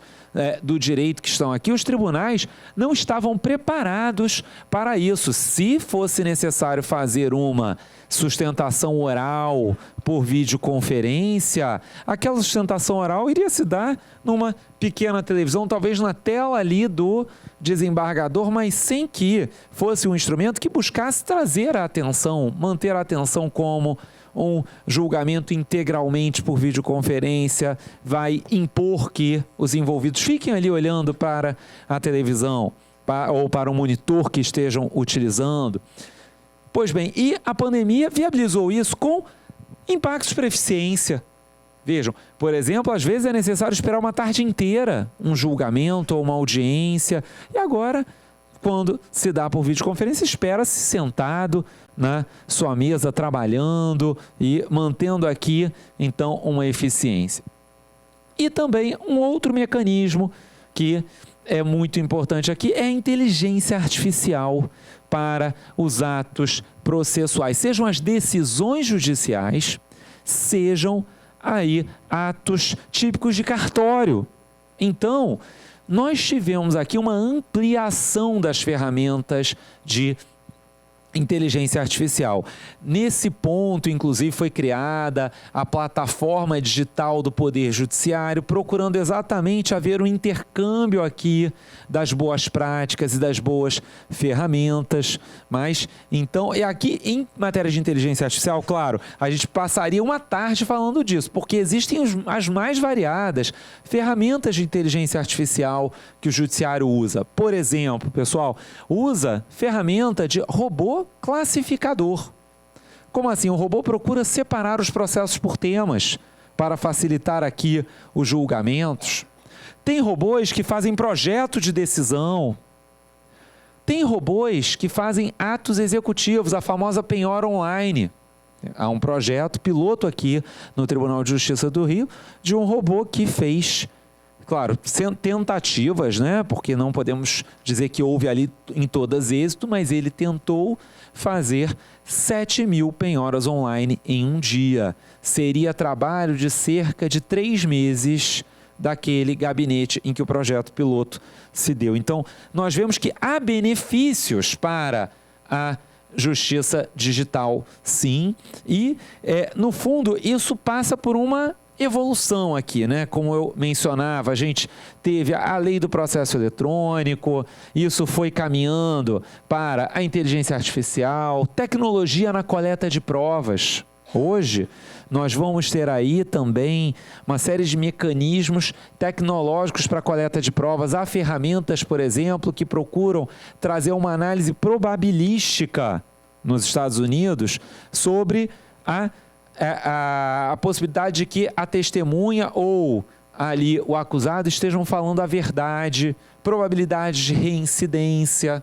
do direito que estão aqui, os tribunais não estavam preparados para isso. Se fosse necessário fazer uma sustentação oral por videoconferência, aquela sustentação oral iria se dar numa pequena televisão, talvez na tela ali do desembargador, mas sem que fosse um instrumento que buscasse trazer a atenção, manter a atenção como um julgamento integralmente por videoconferência, vai impor que os envolvidos fiquem ali olhando para a televisão ou para o monitor que estejam utilizando. Pois bem, e a pandemia viabilizou isso com impactos para a eficiência. Vejam, por exemplo, às vezes é necessário esperar uma tarde inteira um julgamento ou uma audiência, e agora, quando se dá por videoconferência, espera-se sentado na sua mesa, trabalhando e mantendo aqui, então, uma eficiência. E também um outro mecanismo que é muito importante aqui é a inteligência artificial para os atos processuais, sejam as decisões judiciais, sejam aí atos típicos de cartório. Então, nós tivemos aqui uma ampliação das ferramentas de inteligência artificial. Nesse ponto, inclusive, foi criada a plataforma digital do Poder Judiciário, procurando exatamente haver um intercâmbio aqui das boas práticas e das boas ferramentas. Mas, então, e aqui em matéria de inteligência artificial, claro, a gente passaria uma tarde falando disso, porque existem as mais variadas ferramentas de inteligência artificial que o Judiciário usa. Por exemplo, pessoal, usa ferramenta de robô classificador. Como assim? O robô procura separar os processos por temas para facilitar aqui os julgamentos. Tem robôs que fazem projeto de decisão. Tem robôs que fazem atos executivos, a famosa penhora online. Há um projeto piloto aqui no Tribunal de Justiça do Rio de um robô que fez, claro, tentativas, porque não podemos dizer que houve ali em todas êxito, mas ele tentou fazer 7.000 penhoras online em um dia. Seria trabalho de cerca de 3 meses daquele gabinete em que o projeto piloto se deu. Então, nós vemos que há benefícios para a justiça digital, sim, e, no fundo, isso passa por uma evolução aqui, né? Como eu mencionava, a gente teve a lei do processo eletrônico, isso foi caminhando para a inteligência artificial, tecnologia na coleta de provas. Hoje, nós vamos ter aí também uma série de mecanismos tecnológicos para a coleta de provas. Há ferramentas, por exemplo, que procuram trazer uma análise probabilística nos Estados Unidos sobre a possibilidade de que a testemunha ou ali o acusado estejam falando a verdade, probabilidade de reincidência.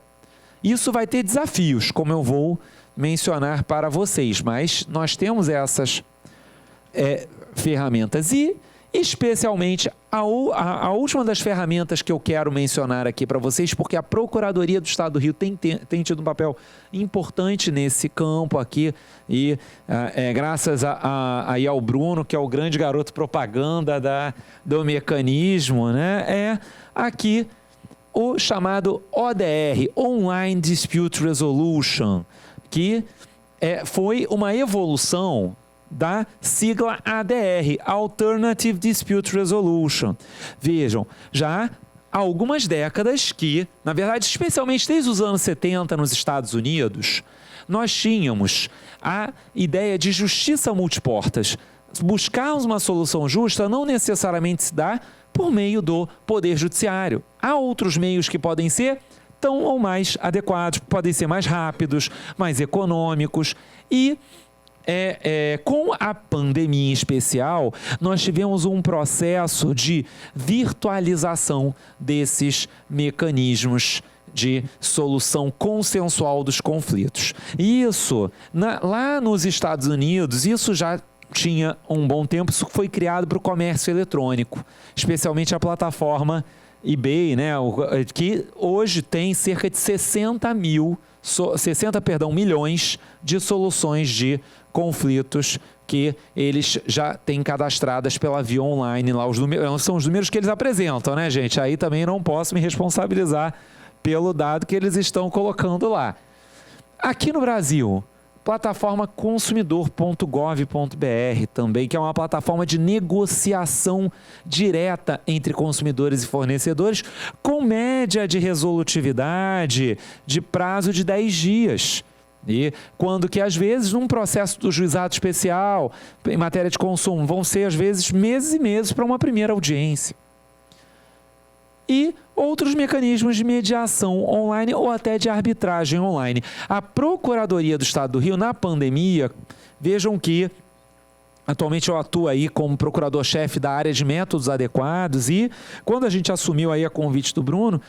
Isso vai ter desafios, como eu vou mencionar para vocês, mas nós temos essas ferramentas e, especialmente, a última das ferramentas que eu quero mencionar aqui para vocês, porque a Procuradoria do Estado do Rio tem tido um papel importante nesse campo aqui e graças aí ao Bruno, que é o grande garoto propaganda do mecanismo, né? É aqui o chamado ODR, Online Dispute Resolution, que foi uma evolução da sigla ADR, Alternative Dispute Resolution. Vejam, já há algumas décadas que, na verdade, especialmente desde os anos 70 nos Estados Unidos, nós tínhamos a ideia de justiça multiportas. Buscarmos uma solução justa não necessariamente se dá por meio do Poder Judiciário. Há outros meios que podem ser tão ou mais adequados, podem ser mais rápidos, mais econômicos e com a pandemia em especial, nós tivemos um processo de virtualização desses mecanismos de solução consensual dos conflitos. E isso, lá nos Estados Unidos, isso já tinha um bom tempo, isso foi criado para o comércio eletrônico, especialmente a plataforma eBay, né, que hoje tem cerca de 60 milhões de soluções de conflitos que eles já têm cadastradas pela Via Online. Lá são os números que eles apresentam, né, gente? Aí também não posso me responsabilizar pelo dado que eles estão colocando lá. Aqui no Brasil, plataforma consumidor.gov.br também, que é uma plataforma de negociação direta entre consumidores e fornecedores, com média de resolutividade de prazo de 10 dias. E quando que, às vezes, num processo do juizado especial, em matéria de consumo, vão ser, às vezes, meses e meses para uma primeira audiência. E outros mecanismos de mediação online ou até de arbitragem online. A Procuradoria do Estado do Rio, na pandemia, vejam que atualmente eu atuo aí como procurador-chefe da área de métodos adequados e quando a gente assumiu aí a convite do Bruno,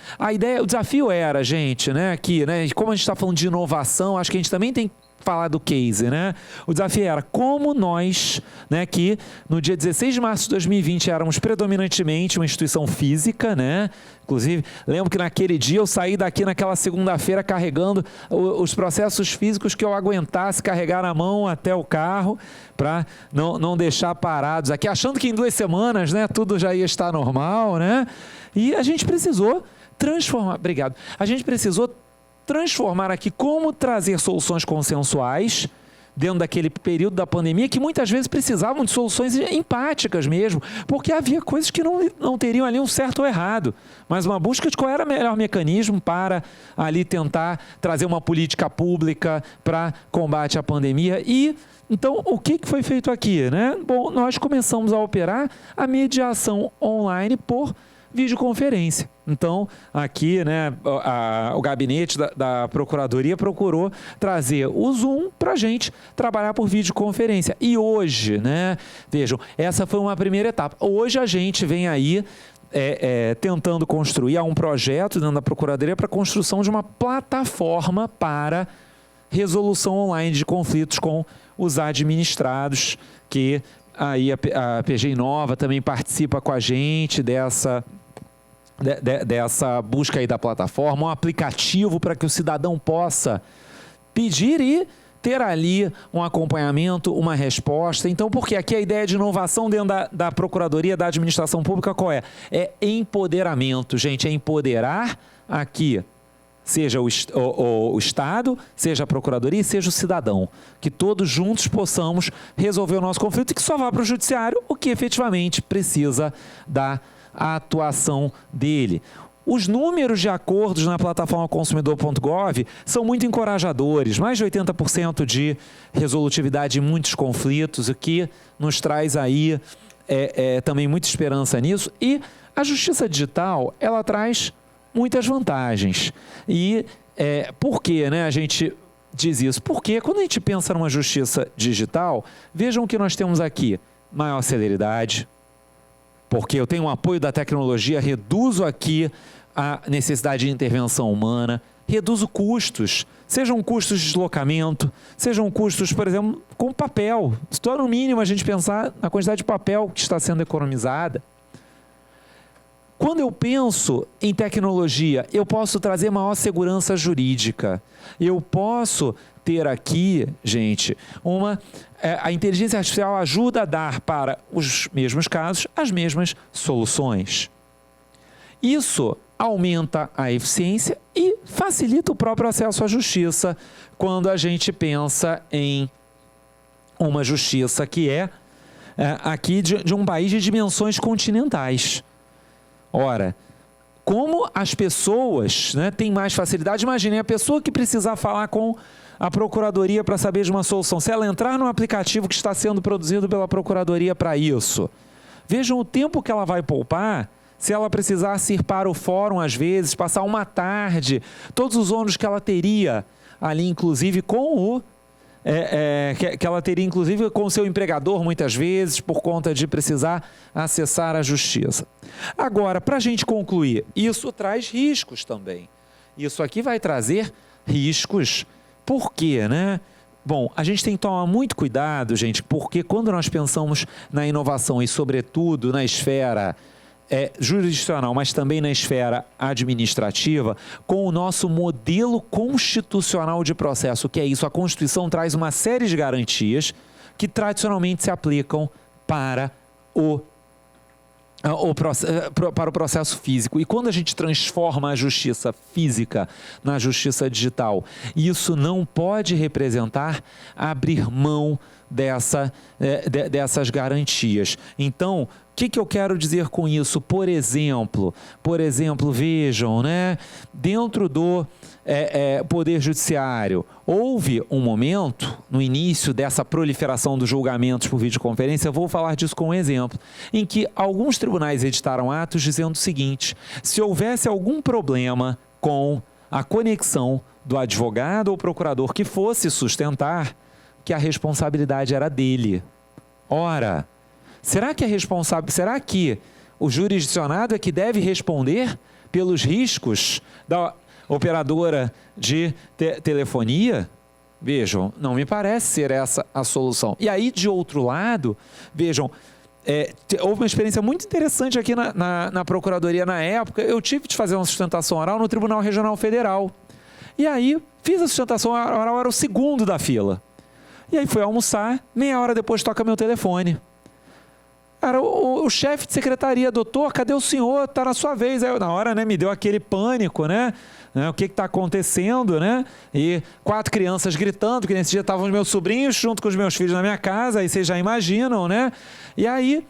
o desafio era, gente, né, aqui, né, como a gente está falando de inovação, acho que a gente também tem que falar do case, né? O desafio era como nós, né, que no dia 16 de março de 2020 éramos predominantemente uma instituição física, né? Inclusive, lembro que naquele dia eu saí daqui naquela segunda-feira carregando os processos físicos que eu aguentasse carregar na mão até o carro para não deixar parados aqui, achando que em 2 semanas, né, tudo já ia estar normal, né? E a gente precisou transformar, obrigado, a gente precisou transformar aqui como trazer soluções consensuais dentro daquele período da pandemia que muitas vezes precisavam de soluções empáticas mesmo, porque havia coisas que não teriam ali um certo ou errado, mas uma busca de qual era o melhor mecanismo para ali tentar trazer uma política pública para combate à pandemia. E então, o que foi feito aqui, né? Bom, nós começamos a operar a mediação online por videoconferência. Então, aqui, né, o gabinete da Procuradoria procurou trazer o Zoom para a gente trabalhar por videoconferência. E hoje, né, vejam, essa foi uma primeira etapa. Hoje a gente vem aí tentando construir um projeto dentro da Procuradoria para a construção de uma plataforma para resolução online de conflitos com os administrados, que aí a PG Inova também participa com a gente dessa busca aí da plataforma, um aplicativo para que o cidadão possa pedir e ter ali um acompanhamento, uma resposta. Então, porque aqui a ideia de inovação dentro da Procuradoria, da administração pública, qual é? É empoderamento, gente, é empoderar aqui seja o Estado, seja a Procuradoria, seja o cidadão. Que todos juntos possamos resolver o nosso conflito e que só vá para o Judiciário o que efetivamente precisa da atuação dele. Os números de acordos na plataforma consumidor.gov são muito encorajadores, mais de 80% de resolutividade em muitos conflitos, o que nos traz aí também muita esperança nisso. E a justiça digital, ela traz muitas vantagens. E por que, né, a gente diz isso? Porque quando a gente pensa numa justiça digital, vejam o que nós temos aqui: maior celeridade, porque eu tenho um apoio da tecnologia, reduzo aqui a necessidade de intervenção humana, reduzo custos, sejam custos de deslocamento, sejam custos, por exemplo, com papel. Se torna no mínimo a gente pensar na quantidade de papel que está sendo economizada. Quando eu penso em tecnologia, eu posso trazer maior segurança jurídica. Eu posso ter aqui, gente, a inteligência artificial ajuda a dar para os mesmos casos as mesmas soluções. Isso aumenta a eficiência e facilita o próprio acesso à justiça quando a gente pensa em uma justiça que aqui de um país de dimensões continentais. Ora, como as pessoas, né, têm mais facilidade, imaginem a pessoa que precisar falar com a Procuradoria para saber de uma solução. Se ela entrar no aplicativo que está sendo produzido pela Procuradoria para isso, vejam o tempo que ela vai poupar. Se ela precisasse ir para o fórum, às vezes, passar uma tarde, todos os ônus que ela teria ali, inclusive, com que ela teria, inclusive, com o seu empregador, muitas vezes, por conta de precisar acessar a justiça. Agora, para a gente concluir, isso traz riscos também. Isso aqui vai trazer riscos. Por quê, né? Bom, a gente tem que tomar muito cuidado, gente, porque quando nós pensamos na inovação e, sobretudo, na esfera jurisdicional, mas também na esfera administrativa, com o nosso modelo constitucional de processo, que é isso, a Constituição traz uma série de garantias que tradicionalmente se aplicam para o processo físico. E quando a gente transforma a justiça física na justiça digital, isso não pode representar abrir mão dessas garantias. Então, o que eu quero dizer com isso? Por exemplo, vejam, né, dentro do Poder Judiciário, houve um momento, no início dessa proliferação dos julgamentos por videoconferência, eu vou falar disso com um exemplo, em que alguns tribunais editaram atos dizendo o seguinte: se houvesse algum problema com a conexão do advogado ou procurador que fosse sustentar, que a responsabilidade era dele. Ora, será que o jurisdicionado é que deve responder pelos riscos da operadora de telefonia? Vejam, não me parece ser essa a solução. E aí, de outro lado, vejam, houve uma experiência muito interessante aqui na Procuradoria na época. Eu tive de fazer uma sustentação oral no Tribunal Regional Federal. E aí, fiz a sustentação oral, era o segundo da fila. E aí fui almoçar, meia hora depois toca meu telefone. Era o chefe de secretaria: doutor, cadê o senhor? Está na sua vez. Aí, na hora, né, me deu aquele pânico, né? O que está acontecendo, né? E 4 crianças gritando, porque nesse dia estavam os meus sobrinhos junto com os meus filhos na minha casa, aí vocês já imaginam, né? E aí,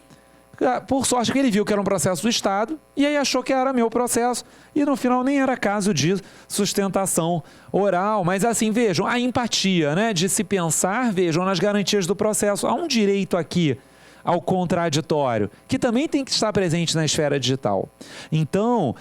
por sorte, que ele viu que era um processo do Estado, e aí achou que era meu processo, e no final nem era caso de sustentação oral. Mas assim, vejam, a empatia, né, de se pensar, vejam, nas garantias do processo. Há um direito aqui ao contraditório, que também tem que estar presente na esfera digital. Então,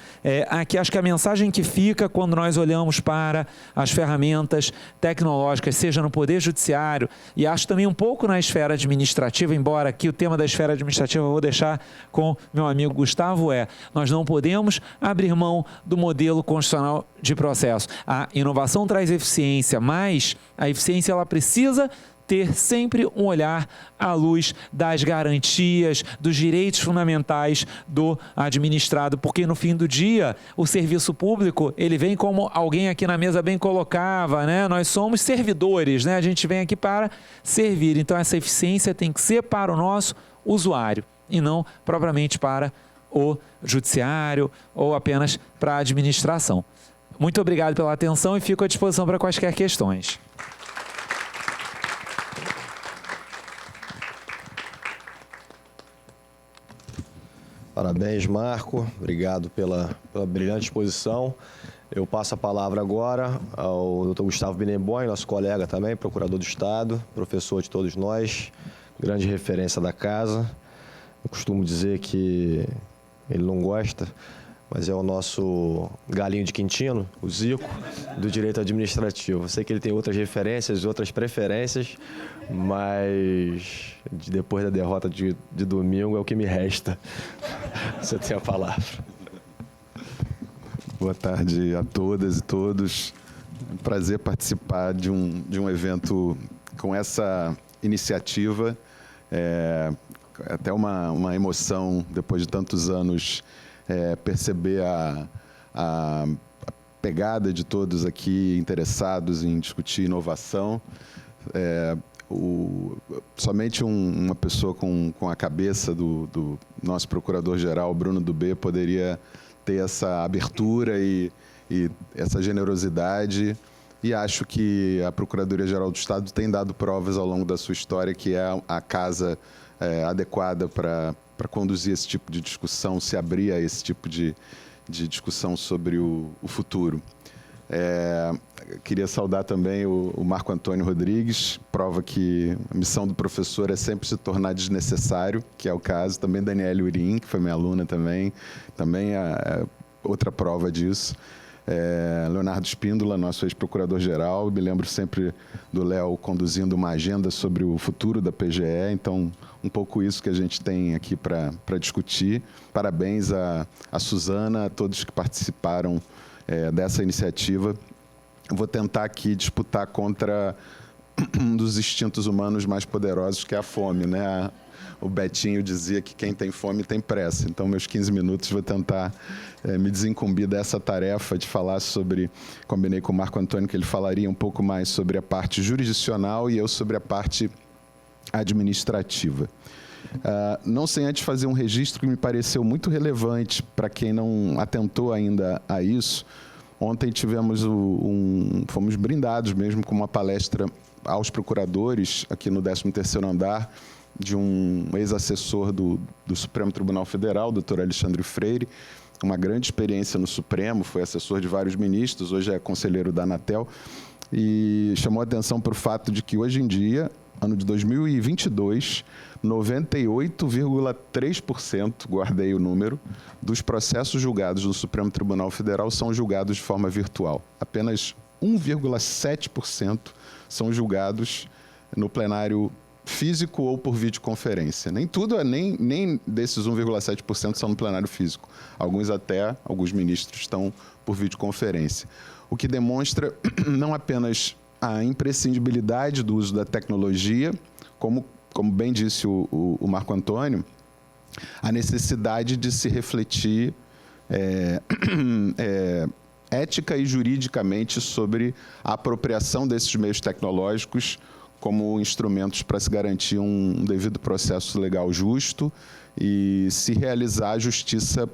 aqui acho que a mensagem que fica quando nós olhamos para as ferramentas tecnológicas, seja no Poder Judiciário, e acho também um pouco na esfera administrativa, embora aqui o tema da esfera administrativa eu vou deixar com meu amigo Gustavo, nós não podemos abrir mão do modelo constitucional de processo. A inovação traz eficiência, mas a eficiência ela precisa ter sempre um olhar à luz das garantias, dos direitos fundamentais do administrado, porque no fim do dia o serviço público, ele vem como alguém aqui na mesa bem colocava, né? Nós somos servidores, né? A gente vem aqui para servir, então essa eficiência tem que ser para o nosso usuário e não propriamente para o judiciário ou apenas para a administração. Muito obrigado pela atenção e fico à disposição para quaisquer questões. Parabéns, Marco. Obrigado pela brilhante exposição. Eu passo a palavra agora ao Dr. Gustavo Binemboim, nosso colega também, procurador do Estado, professor de todos nós, grande referência da casa. Eu costumo dizer que ele não gosta, mas é o nosso galinho de Quintino, o Zico, do direito administrativo. Eu sei que ele tem outras referências, outras preferências, mas depois da derrota de domingo é o que me resta. Você tem a palavra. Boa tarde a todas e todos. É um prazer participar de um evento com essa iniciativa. É até uma emoção, depois de tantos anos, perceber a pegada de todos aqui interessados em discutir inovação. Somente uma pessoa com a cabeça do nosso procurador-geral, Bruno Dubé, poderia ter essa abertura e essa generosidade, e acho que a Procuradoria-Geral do Estado tem dado provas ao longo da sua história que é a casa adequada para conduzir esse tipo de discussão, se abrir a esse tipo de discussão sobre o futuro. Queria saudar também o Marco Antônio Rodrigues, prova que a missão do professor é sempre se tornar desnecessário, que é o caso. Também Daniele Urim, que foi minha aluna também é outra prova disso. Leonardo Espíndola, nosso ex-procurador-geral, me lembro sempre do Léo conduzindo uma agenda sobre o futuro da PGE, então um pouco isso que a gente tem aqui para discutir. Parabéns a Suzana, a todos que participaram dessa iniciativa. Eu vou tentar aqui disputar contra um dos instintos humanos mais poderosos, que é a fome, né? O Betinho dizia que quem tem fome tem pressa. Então, meus 15 minutos, vou tentar me desincumbir dessa tarefa de falar sobre... Combinei com o Marco Antônio que ele falaria um pouco mais sobre a parte jurisdicional e eu sobre a parte administrativa. Não sem antes fazer um registro que me pareceu muito relevante para quem não atentou ainda a isso. Ontem tivemos fomos brindados mesmo com uma palestra aos procuradores aqui no 13º andar de um ex-assessor do Supremo Tribunal Federal, doutor Alexandre Freire, uma grande experiência no Supremo, foi assessor de vários ministros, hoje é conselheiro da Anatel, e chamou a atenção para o fato de que hoje em dia, ano de 2022, 98,3%, guardei o número, dos processos julgados no Supremo Tribunal Federal são julgados de forma virtual. Apenas 1,7% são julgados no plenário físico ou por videoconferência. Nem tudo, nem desses 1,7% são no plenário físico. Alguns ministros estão por videoconferência. O que demonstra não apenas a imprescindibilidade do uso da tecnologia, como bem disse o Marco Antônio, a necessidade de se refletir ética e juridicamente sobre a apropriação desses meios tecnológicos como instrumentos para se garantir um devido processo legal justo e se realizar a justiça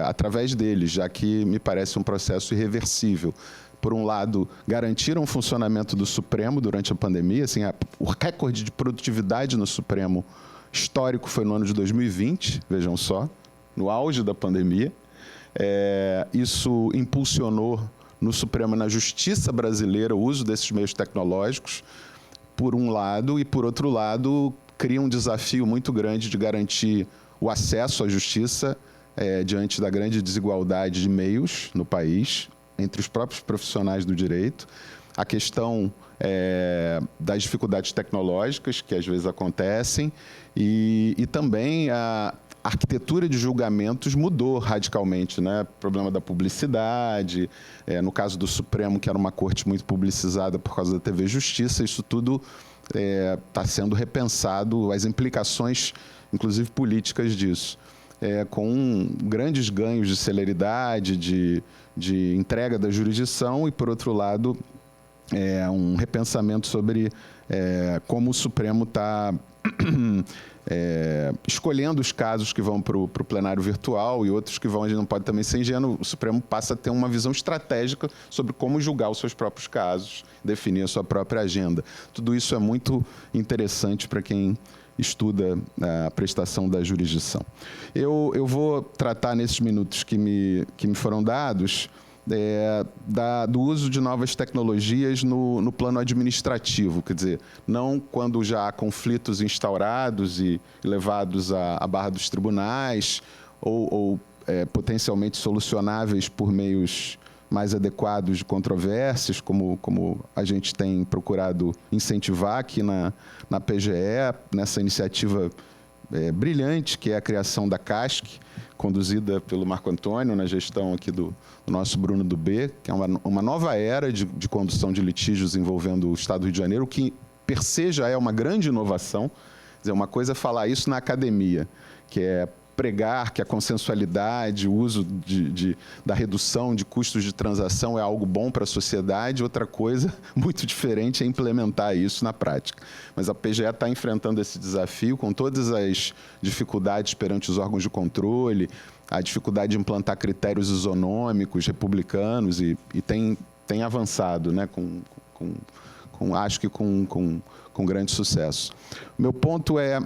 através deles, já que me parece um processo irreversível. Por um lado, garantiram o funcionamento do Supremo durante a pandemia. Assim, o recorde de produtividade no Supremo histórico foi no ano de 2020, vejam só, no auge da pandemia. Isso impulsionou no Supremo, na justiça brasileira, o uso desses meios tecnológicos, por um lado, e, por outro lado, cria um desafio muito grande de garantir o acesso à justiça diante da grande desigualdade de meios no país, entre os próprios profissionais do direito, a questão das dificuldades tecnológicas que às vezes acontecem e também a arquitetura de julgamentos mudou radicalmente, né? O problema da publicidade, no caso do Supremo, que era uma corte muito publicizada por causa da TV Justiça, isso tudo está sendo repensado, as implicações, inclusive políticas disso, com grandes ganhos de celeridade, de entrega da jurisdição e, por outro lado, um repensamento sobre como o Supremo está escolhendo os casos que vão para o plenário virtual e outros que vão, a gente não pode também ser ingênuo, o Supremo passa a ter uma visão estratégica sobre como julgar os seus próprios casos, definir a sua própria agenda. Tudo isso é muito interessante para quem estuda a prestação da jurisdição. Eu vou tratar nesses minutos que me foram dados do uso de novas tecnologias no plano administrativo, quer dizer, não quando já há conflitos instaurados e levados à barra dos tribunais ou potencialmente solucionáveis por meios mais adequados de controvérsias, como a gente tem procurado incentivar aqui na PGE, nessa iniciativa brilhante, que é a criação da CASC, conduzida pelo Marco Antônio, na gestão aqui do nosso Bruno do B, que é uma nova era de condução de litígios envolvendo o Estado do Rio de Janeiro, que per se já é uma grande inovação. Quer dizer, uma coisa é falar isso na academia, que é pregar que a consensualidade, o uso da redução de custos de transação é algo bom para a sociedade. Outra coisa muito diferente é implementar isso na prática. Mas a PGE está enfrentando esse desafio com todas as dificuldades perante os órgãos de controle, a dificuldade de implantar critérios isonômicos, republicanos, e tem avançado, né, acho que com grande sucesso. Meu ponto é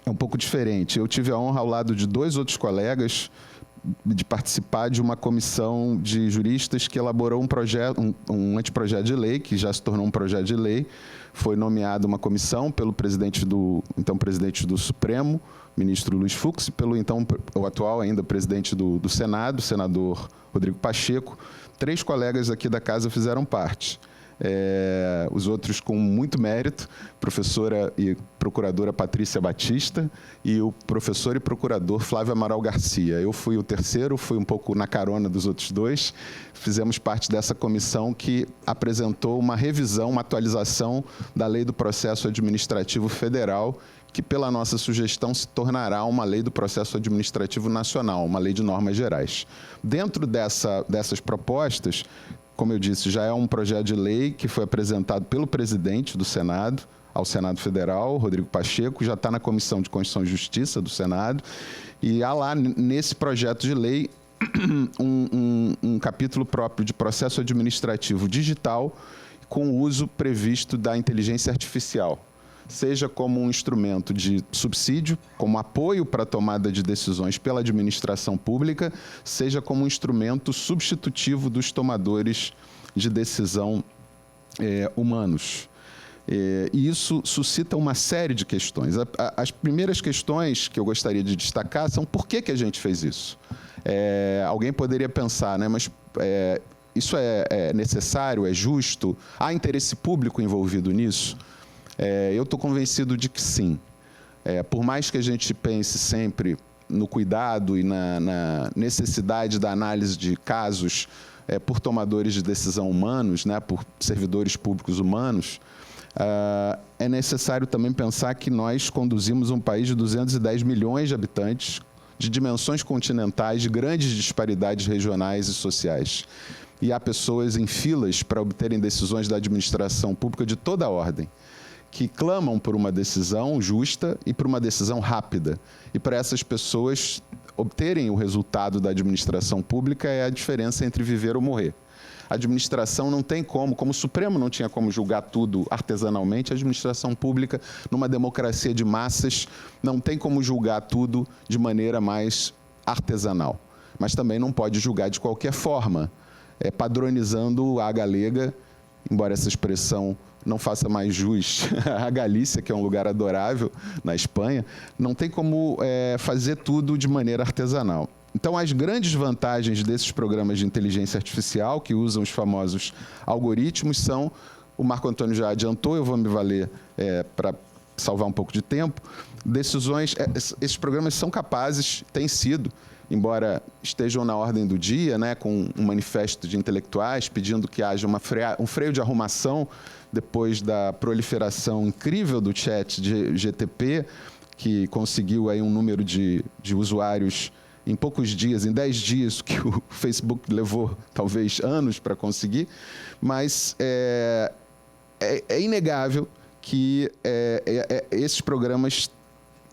um pouco diferente. Eu tive a honra, ao lado de 2 outros colegas, de participar de uma comissão de juristas que elaborou um anteprojeto de lei, que já se tornou um projeto de lei. Foi nomeada uma comissão pelo então presidente do Supremo, ministro Luiz Fux, e pelo o atual ainda presidente do Senado, o senador Rodrigo Pacheco. 3 colegas aqui da casa fizeram parte. Os outros com muito mérito, professora e procuradora Patrícia Batista e o professor e procurador Flávio Amaral Garcia. Eu fui o terceiro, fui um pouco na carona dos outros 2. Fizemos parte dessa comissão que apresentou uma revisão, uma atualização da Lei do Processo Administrativo Federal, que, pela nossa sugestão, se tornará uma lei do processo administrativo nacional, uma lei de normas gerais. Dentro dessas propostas, como eu disse, já é um projeto de lei que foi apresentado pelo presidente do Senado, ao Senado Federal, Rodrigo Pacheco, já está na Comissão de Constituição e Justiça do Senado, e há lá, nesse projeto de lei, um capítulo próprio de processo administrativo digital com o uso previsto da inteligência artificial, seja como um instrumento de subsídio, como apoio para a tomada de decisões pela administração pública, seja como um instrumento substitutivo dos tomadores de decisão humanos. E isso suscita uma série de questões. As primeiras questões que eu gostaria de destacar são por que a gente fez isso. Alguém poderia pensar, né, mas isso é necessário, é justo? Há interesse público envolvido nisso? Eu estou convencido de que sim. Por mais que a gente pense sempre no cuidado e na necessidade da análise de casos por tomadores de decisão humanos, né, por servidores públicos humanos, é necessário também pensar que nós conduzimos um país de 210 milhões de habitantes, de dimensões continentais, de grandes disparidades regionais e sociais. E há pessoas em filas para obterem decisões da administração pública de toda a ordem, que clamam por uma decisão justa e por uma decisão rápida. E para essas pessoas obterem o resultado da administração pública é a diferença entre viver ou morrer. A administração não tem como o Supremo não tinha como julgar tudo artesanalmente, a administração pública, numa democracia de massas, não tem como julgar tudo de maneira mais artesanal. Mas também não pode julgar de qualquer forma, padronizando a galega, embora essa expressão não faça mais jus à Galícia, que é um lugar adorável na Espanha, não tem como fazer tudo de maneira artesanal. Então, as grandes vantagens desses programas de inteligência artificial, que usam os famosos algoritmos, são, o Marco Antônio já adiantou, eu vou me valer para salvar um pouco de tempo, esses programas são capazes, têm sido, embora estejam na ordem do dia, né, com um manifesto de intelectuais pedindo que haja um freio de arrumação depois da proliferação incrível do chat de GTP, que conseguiu aí um número de usuários em poucos dias, em 10 dias, que o Facebook levou talvez anos para conseguir, mas é inegável que esses programas,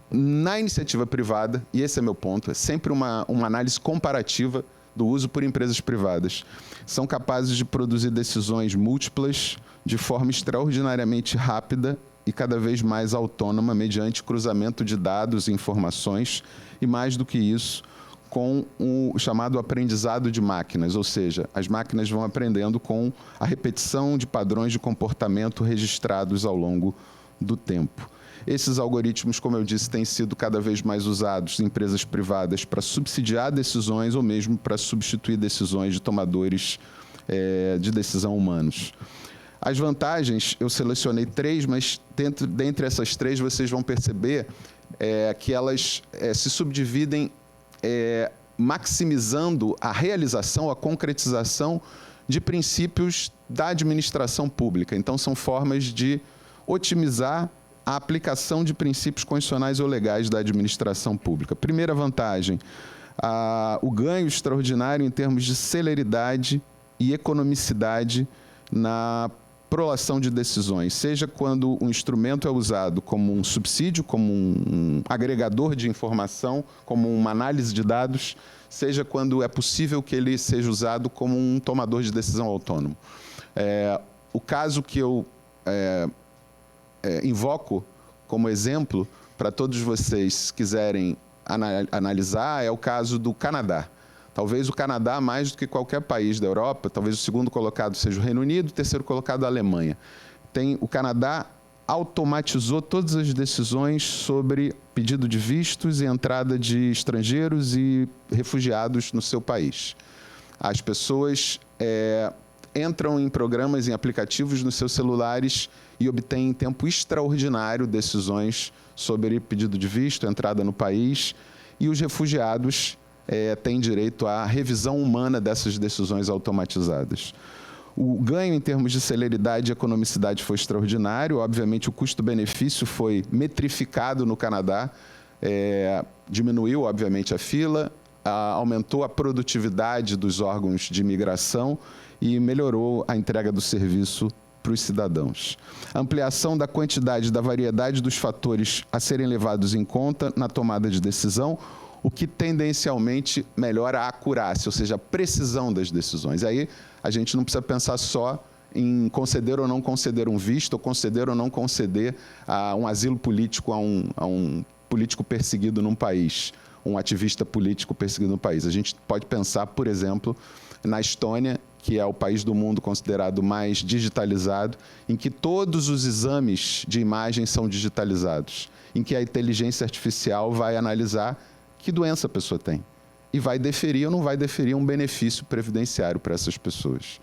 na iniciativa privada, e esse é meu ponto, é sempre uma análise comparativa do uso por empresas privadas. São capazes de produzir decisões múltiplas de forma extraordinariamente rápida e cada vez mais autônoma, mediante cruzamento de dados e informações, e mais do que isso, com o chamado aprendizado de máquinas, ou seja, as máquinas vão aprendendo com a repetição de padrões de comportamento registrados ao longo do tempo. Esses algoritmos, como eu disse, têm sido cada vez mais usados em empresas privadas para subsidiar decisões ou mesmo para substituir decisões de tomadores de decisão humanos. As vantagens, eu selecionei 3, mas dentre essas 3 vocês vão perceber que elas se subdividem maximizando a realização, a concretização de princípios da administração pública. Então, são formas de otimizar a aplicação de princípios constitucionais ou legais da administração pública. Primeira vantagem, o ganho extraordinário em termos de celeridade e economicidade na prolação de decisões, seja quando um instrumento é usado como um subsídio, como um agregador de informação, como uma análise de dados, seja quando é possível que ele seja usado como um tomador de decisão autônomo. O caso que eu invoco como exemplo para todos vocês quiserem analisar é o caso do Canadá. Talvez o Canadá, mais do que qualquer país da Europa, talvez o segundo colocado seja o Reino Unido, o terceiro colocado a Alemanha. O Canadá automatizou todas as decisões sobre pedido de vistos e entrada de estrangeiros e refugiados no seu país. As pessoas entram em programas, em aplicativos nos seus celulares e obtêm em tempo extraordinário decisões sobre pedido de visto, entrada no país, e os refugiados têm direito à revisão humana dessas decisões automatizadas. O ganho em termos de celeridade e economicidade foi extraordinário. Obviamente, o custo-benefício foi metrificado no Canadá, diminuiu, obviamente, a fila, aumentou a produtividade dos órgãos de imigração e melhorou a entrega do serviço para os cidadãos. A ampliação da quantidade e da variedade dos fatores a serem levados em conta na tomada de decisão, o que tendencialmente melhora a acurácia, ou seja, a precisão das decisões. Aí a gente não precisa pensar só em conceder ou não conceder um visto, ou conceder ou não conceder um asilo político a um político perseguido num país, um ativista político perseguido no país. A gente pode pensar, por exemplo, na Estônia, que é o país do mundo considerado mais digitalizado, em que todos os exames de imagem são digitalizados, em que a inteligência artificial vai analisar que doença a pessoa tem e vai deferir ou não vai deferir um benefício previdenciário para essas pessoas.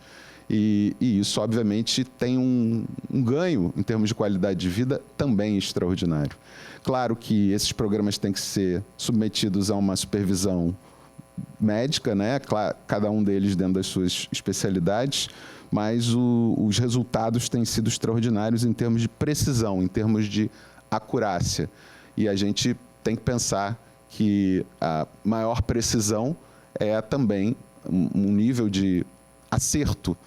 E isso, obviamente, tem um ganho em termos de qualidade de vida também extraordinário. Claro que esses programas têm que ser submetidos a uma supervisão médica, né? Cada um deles dentro das suas especialidades, mas os resultados têm sido extraordinários em termos de precisão, em termos de acurácia. E a gente tem que pensar que a maior precisão é também um nível de acerto,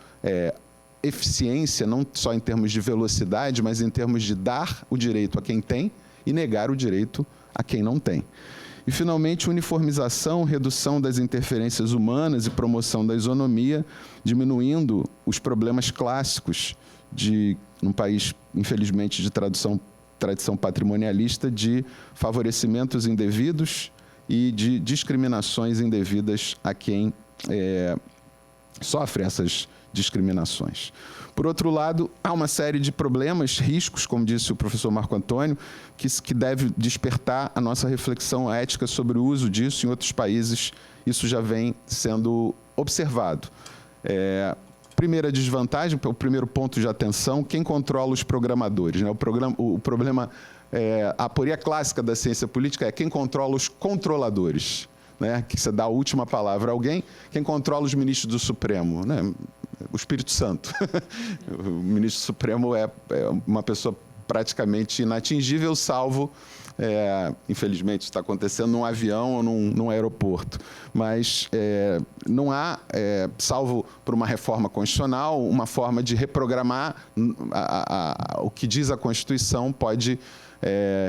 eficiência, não só em termos de velocidade, mas em termos de dar o direito a quem tem e negar o direito a quem não tem. E, finalmente, uniformização, redução das interferências humanas e promoção da isonomia, diminuindo os problemas clássicos num país, infelizmente, de tradição patrimonialista, de favorecimentos indevidos e de discriminações indevidas a quem sofre essas discriminações. Por outro lado, há uma série de problemas, riscos, como disse o professor Marco Antônio, que deve despertar a nossa reflexão ética sobre o uso disso. Em outros países, isso já vem sendo observado. Primeira desvantagem, o primeiro ponto de atenção, quem controla os programadores, né? O problema, a aporia clássica da ciência política é quem controla os controladores, né? Que você dá a última palavra a alguém. Quem controla os ministros do Supremo, né? O Espírito Santo. O ministro Supremo é uma pessoa praticamente inatingível, salvo infelizmente está acontecendo num avião ou num aeroporto. Mas não há, salvo por uma reforma constitucional, uma forma de reprogramar o que diz a Constituição pode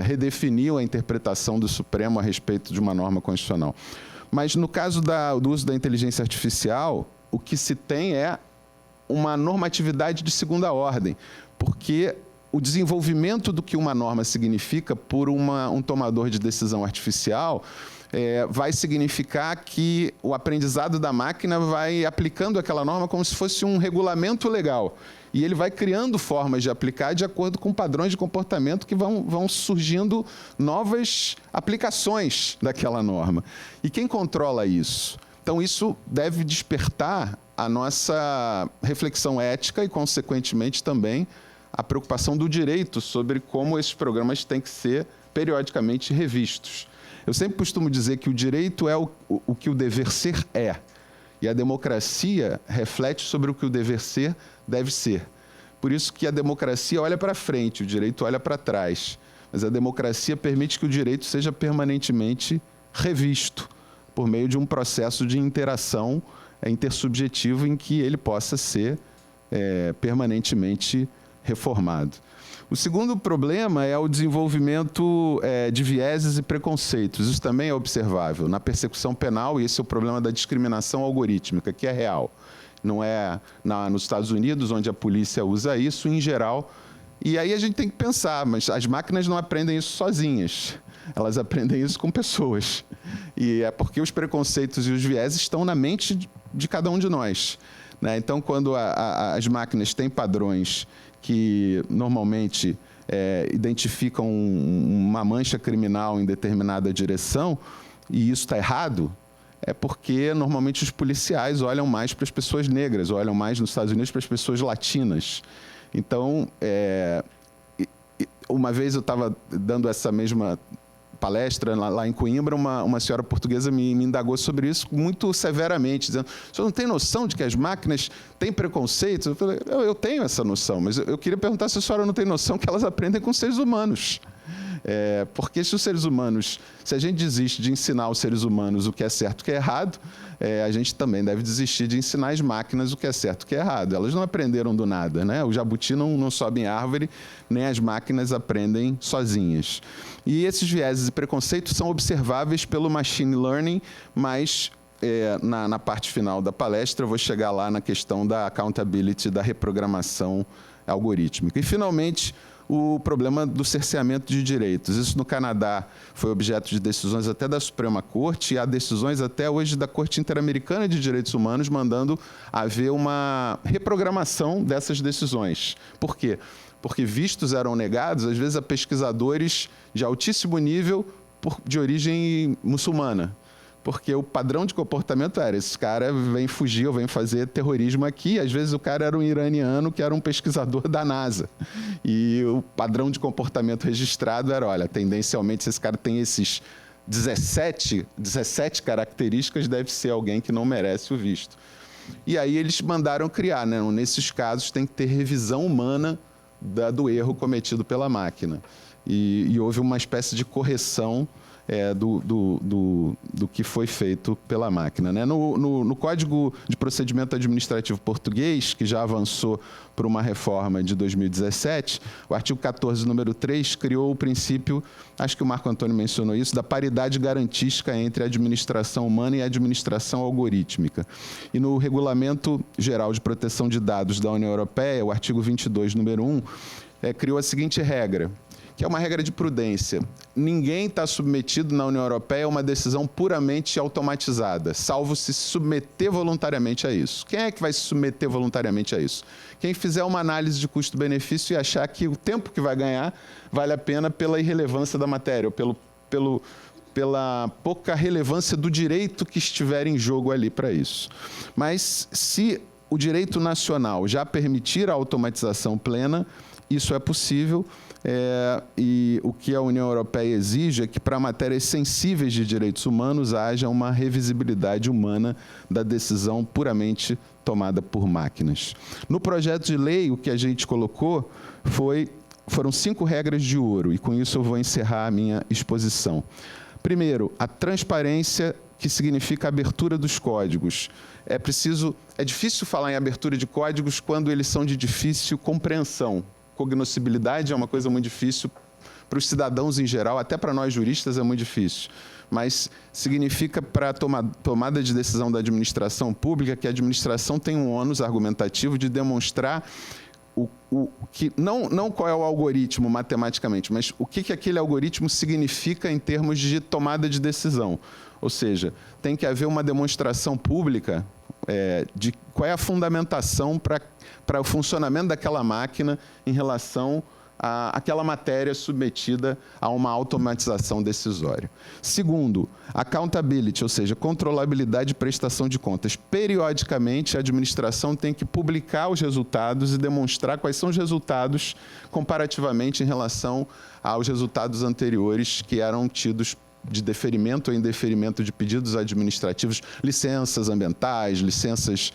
redefinir a interpretação do Supremo a respeito de uma norma constitucional. Mas no caso do uso da inteligência artificial, o que se tem é uma normatividade de segunda ordem, porque o desenvolvimento do que uma norma significa por um tomador de decisão artificial vai significar que o aprendizado da máquina vai aplicando aquela norma como se fosse um regulamento legal. E ele vai criando formas de aplicar de acordo com padrões de comportamento que vão surgindo novas aplicações daquela norma. E quem controla isso? Então, isso deve despertar a nossa reflexão ética e, consequentemente, também a preocupação do direito sobre como esses programas têm que ser periodicamente revistos. Eu sempre costumo dizer que o direito é o que o dever ser é, e a democracia reflete sobre o que o dever ser deve ser. Por isso que a democracia olha para frente, o direito olha para trás, mas a democracia permite que o direito seja permanentemente revisto por meio de um processo de interação intersubjetivo em que ele possa ser permanentemente reformado. O segundo problema é o desenvolvimento de vieses e preconceitos. Isso também é observável na persecução penal, e esse é o problema da discriminação algorítmica, que é real. Não é nos Estados Unidos, onde a polícia usa isso, em geral. E aí a gente tem que pensar, mas as máquinas não aprendem isso sozinhas. Elas aprendem isso com pessoas. E é porque os preconceitos e os vieses estão na mente de cada um de nós. Né? Então, quando as máquinas têm padrões que normalmente identificam uma mancha criminal em determinada direção, e isso está errado, é porque normalmente os policiais olham mais para as pessoas negras, olham mais nos Estados Unidos para as pessoas latinas. Então, uma vez eu estava dando essa mesma palestra lá em Coimbra, uma senhora portuguesa me indagou sobre isso muito severamente, dizendo: o senhor não tem noção de que as máquinas têm preconceitos? Eu falei: eu tenho essa noção, mas eu queria perguntar se a senhora não tem noção que elas aprendem com seres humanos. Porque se os seres humanos, se a gente desiste de ensinar os seres humanos o que é certo e o que é errado, a gente também deve desistir de ensinar as máquinas o que é certo e o que é errado. Elas não aprenderam do nada, né? O jabuti não sobe em árvore, nem as máquinas aprendem sozinhas. E esses vieses e preconceitos são observáveis pelo machine learning, mas na parte final da palestra eu vou chegar lá na questão da accountability, da reprogramação algorítmica. E, finalmente, o problema do cerceamento de direitos. Isso no Canadá foi objeto de decisões até da Suprema Corte, e há decisões até hoje da Corte Interamericana de Direitos Humanos mandando haver uma reprogramação dessas decisões. Por quê? Porque vistos eram negados, às vezes, a pesquisadores de altíssimo nível de origem muçulmana. Porque o padrão de comportamento era: esse cara vem fugir ou vem fazer terrorismo aqui. Às vezes o cara era um iraniano que era um pesquisador da NASA. E o padrão de comportamento registrado era: olha, tendencialmente, se esse cara tem esses 17 características, deve ser alguém que não merece o visto. E aí eles mandaram criar, né? Nesses casos tem que ter revisão humana do erro cometido pela máquina. E houve uma espécie de correção do que foi feito pela máquina. Né? No Código de Procedimento Administrativo Português, que já avançou por uma reforma de 2017, o artigo 14, número 3, criou o princípio, acho que o Marco Antônio mencionou isso, da paridade garantística entre a administração humana e a administração algorítmica. E no Regulamento Geral de Proteção de Dados da União Europeia, o artigo 22, número 1, criou a seguinte regra, que é uma regra de prudência. Ninguém está submetido na União Europeia a uma decisão puramente automatizada, salvo se submeter voluntariamente a isso. Quem é que vai se submeter voluntariamente a isso? Quem fizer uma análise de custo-benefício e achar que o tempo que vai ganhar vale a pena pela irrelevância da matéria, ou pela pouca relevância do direito que estiver em jogo ali para isso. Mas se o direito nacional já permitir a automatização plena, isso é possível. E o que a União Europeia exige é que, para matérias sensíveis de direitos humanos, haja uma revisibilidade humana da decisão puramente tomada por máquinas. No projeto de lei, o que a gente colocou foi foram 5 regras de ouro, e com isso eu vou encerrar a minha exposição. Primeiro, a transparência, que significa a abertura dos códigos. É difícil falar em abertura de códigos quando eles são de difícil compreensão. Cognoscibilidade é uma coisa muito difícil para os cidadãos em geral, até para nós juristas é muito difícil. Mas significa para a tomada de decisão da administração pública que a administração tem um ônus argumentativo de demonstrar não qual é o algoritmo matematicamente, mas o que aquele algoritmo significa em termos de tomada de decisão. Ou seja, tem que haver uma demonstração pública de qual é a fundamentação para o funcionamento daquela máquina em relação àquela matéria submetida a uma automatização decisória. Segundo, accountability, ou seja, controlabilidade e prestação de contas. Periodicamente, a administração tem que publicar os resultados e demonstrar quais são os resultados comparativamente em relação aos resultados anteriores que eram tidos de deferimento ou indeferimento de pedidos administrativos, licenças ambientais, licenças,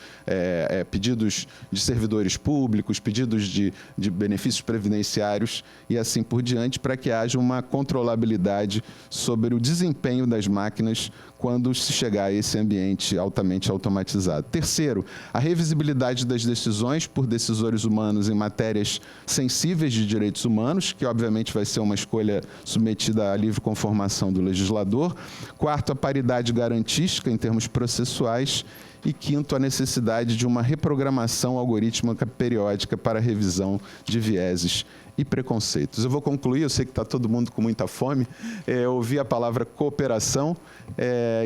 pedidos de servidores públicos, pedidos de benefícios previdenciários e assim por diante, para que haja uma controlabilidade sobre o desempenho das máquinas quando se chegar a esse ambiente altamente automatizado. Terceiro, a revisibilidade das decisões por decisores humanos em matérias sensíveis de direitos humanos, que obviamente vai ser uma escolha submetida à livre conformação do legislador. Quarto, a paridade garantística em termos processuais. E quinto, a necessidade de uma reprogramação algorítmica periódica para revisão de vieses e preconceitos. Eu vou concluir, eu sei que está todo mundo com muita fome. Eu ouvi a palavra cooperação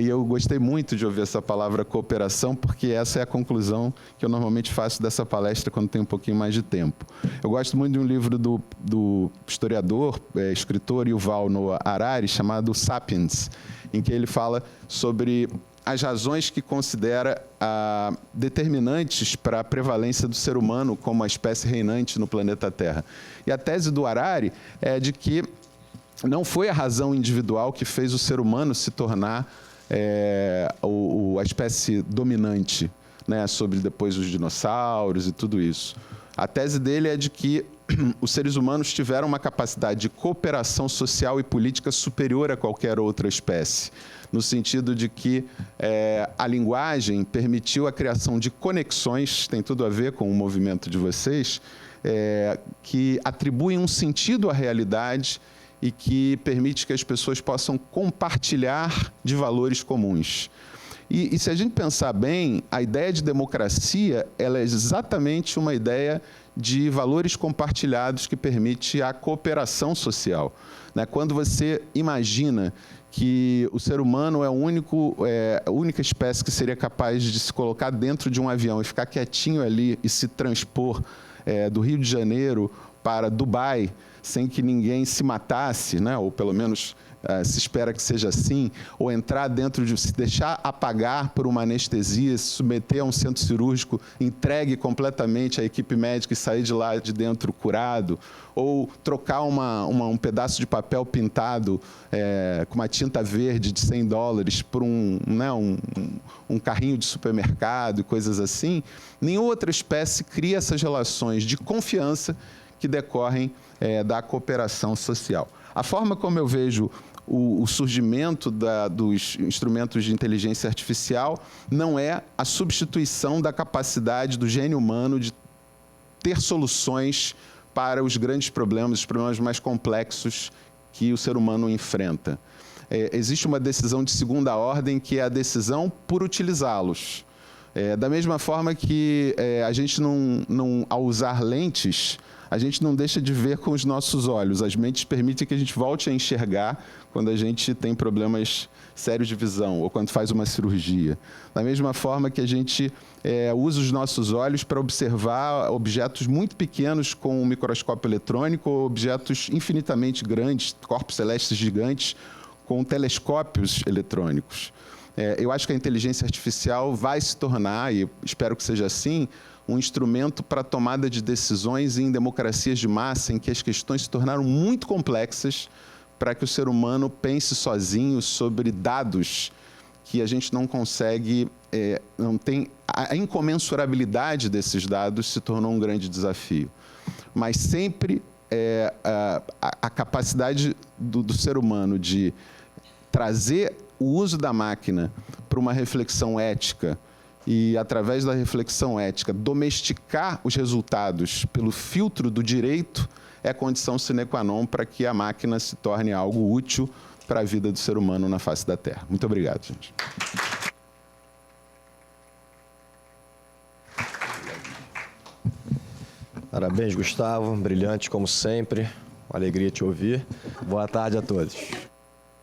e eu gostei muito de ouvir essa palavra cooperação, porque essa é a conclusão que eu normalmente faço dessa palestra quando tenho um pouquinho mais de tempo. Eu gosto muito de um livro do historiador, escritor Yuval Noah Harari, chamado Sapiens, em que ele fala sobre as razões que considera determinantes para a prevalência do ser humano como a espécie reinante no planeta Terra. E a tese do Harari é de que não foi a razão individual que fez o ser humano se tornar a espécie dominante, né, sobre depois os dinossauros e tudo isso. A tese dele é de que os seres humanos tiveram uma capacidade de cooperação social e política superior a qualquer outra espécie, no sentido de que a linguagem permitiu a criação de conexões, tem tudo a ver com o movimento de vocês, que atribuem um sentido à realidade e que permite que as pessoas possam compartilhar de valores comuns. E se a gente pensar bem, a ideia de democracia ela é exatamente uma ideia de valores compartilhados que permite a cooperação social, né? Quando você imagina que o ser humano é a única espécie que seria capaz de se colocar dentro de um avião e ficar quietinho ali e se transpor do Rio de Janeiro para Dubai sem que ninguém se matasse, né? Ou pelo menos se espera que seja assim, ou entrar dentro de se deixar apagar por uma anestesia, se submeter a um centro cirúrgico, entregue completamente à equipe médica e sair de lá de dentro curado, ou trocar um pedaço de papel pintado com uma tinta verde de $100 por um carrinho de supermercado e coisas assim. Nenhuma outra espécie cria essas relações de confiança que decorrem da cooperação social. A forma como eu vejo o surgimento dos instrumentos de inteligência artificial não é a substituição da capacidade do gênio humano de ter soluções para os grandes problemas, os problemas mais complexos que o ser humano enfrenta. Existe uma decisão de segunda ordem, que é a decisão por utilizá-los. Da mesma forma que a gente ao usar lentes, a gente não deixa de ver com os nossos olhos. As mentes permitem que a gente volte a enxergar quando a gente tem problemas sérios de visão ou quando faz uma cirurgia. Da mesma forma que a gente usa os nossos olhos para observar objetos muito pequenos com um microscópio eletrônico ou objetos infinitamente grandes, corpos celestes gigantes, com telescópios eletrônicos. Eu acho que a inteligência artificial vai se tornar, e espero que seja assim, um instrumento para a tomada de decisões em democracias de massa, em que as questões se tornaram muito complexas para que o ser humano pense sozinho sobre dados que a gente não consegue, não tem, a incomensurabilidade desses dados se tornou um grande desafio. Mas sempre a capacidade do ser humano de trazer o uso da máquina para uma reflexão ética e, através da reflexão ética, domesticar os resultados pelo filtro do direito é condição sine qua non para que a máquina se torne algo útil para a vida do ser humano na face da Terra. Muito obrigado, gente. Parabéns, Gustavo. Brilhante, como sempre. Uma alegria te ouvir. Boa tarde a todos.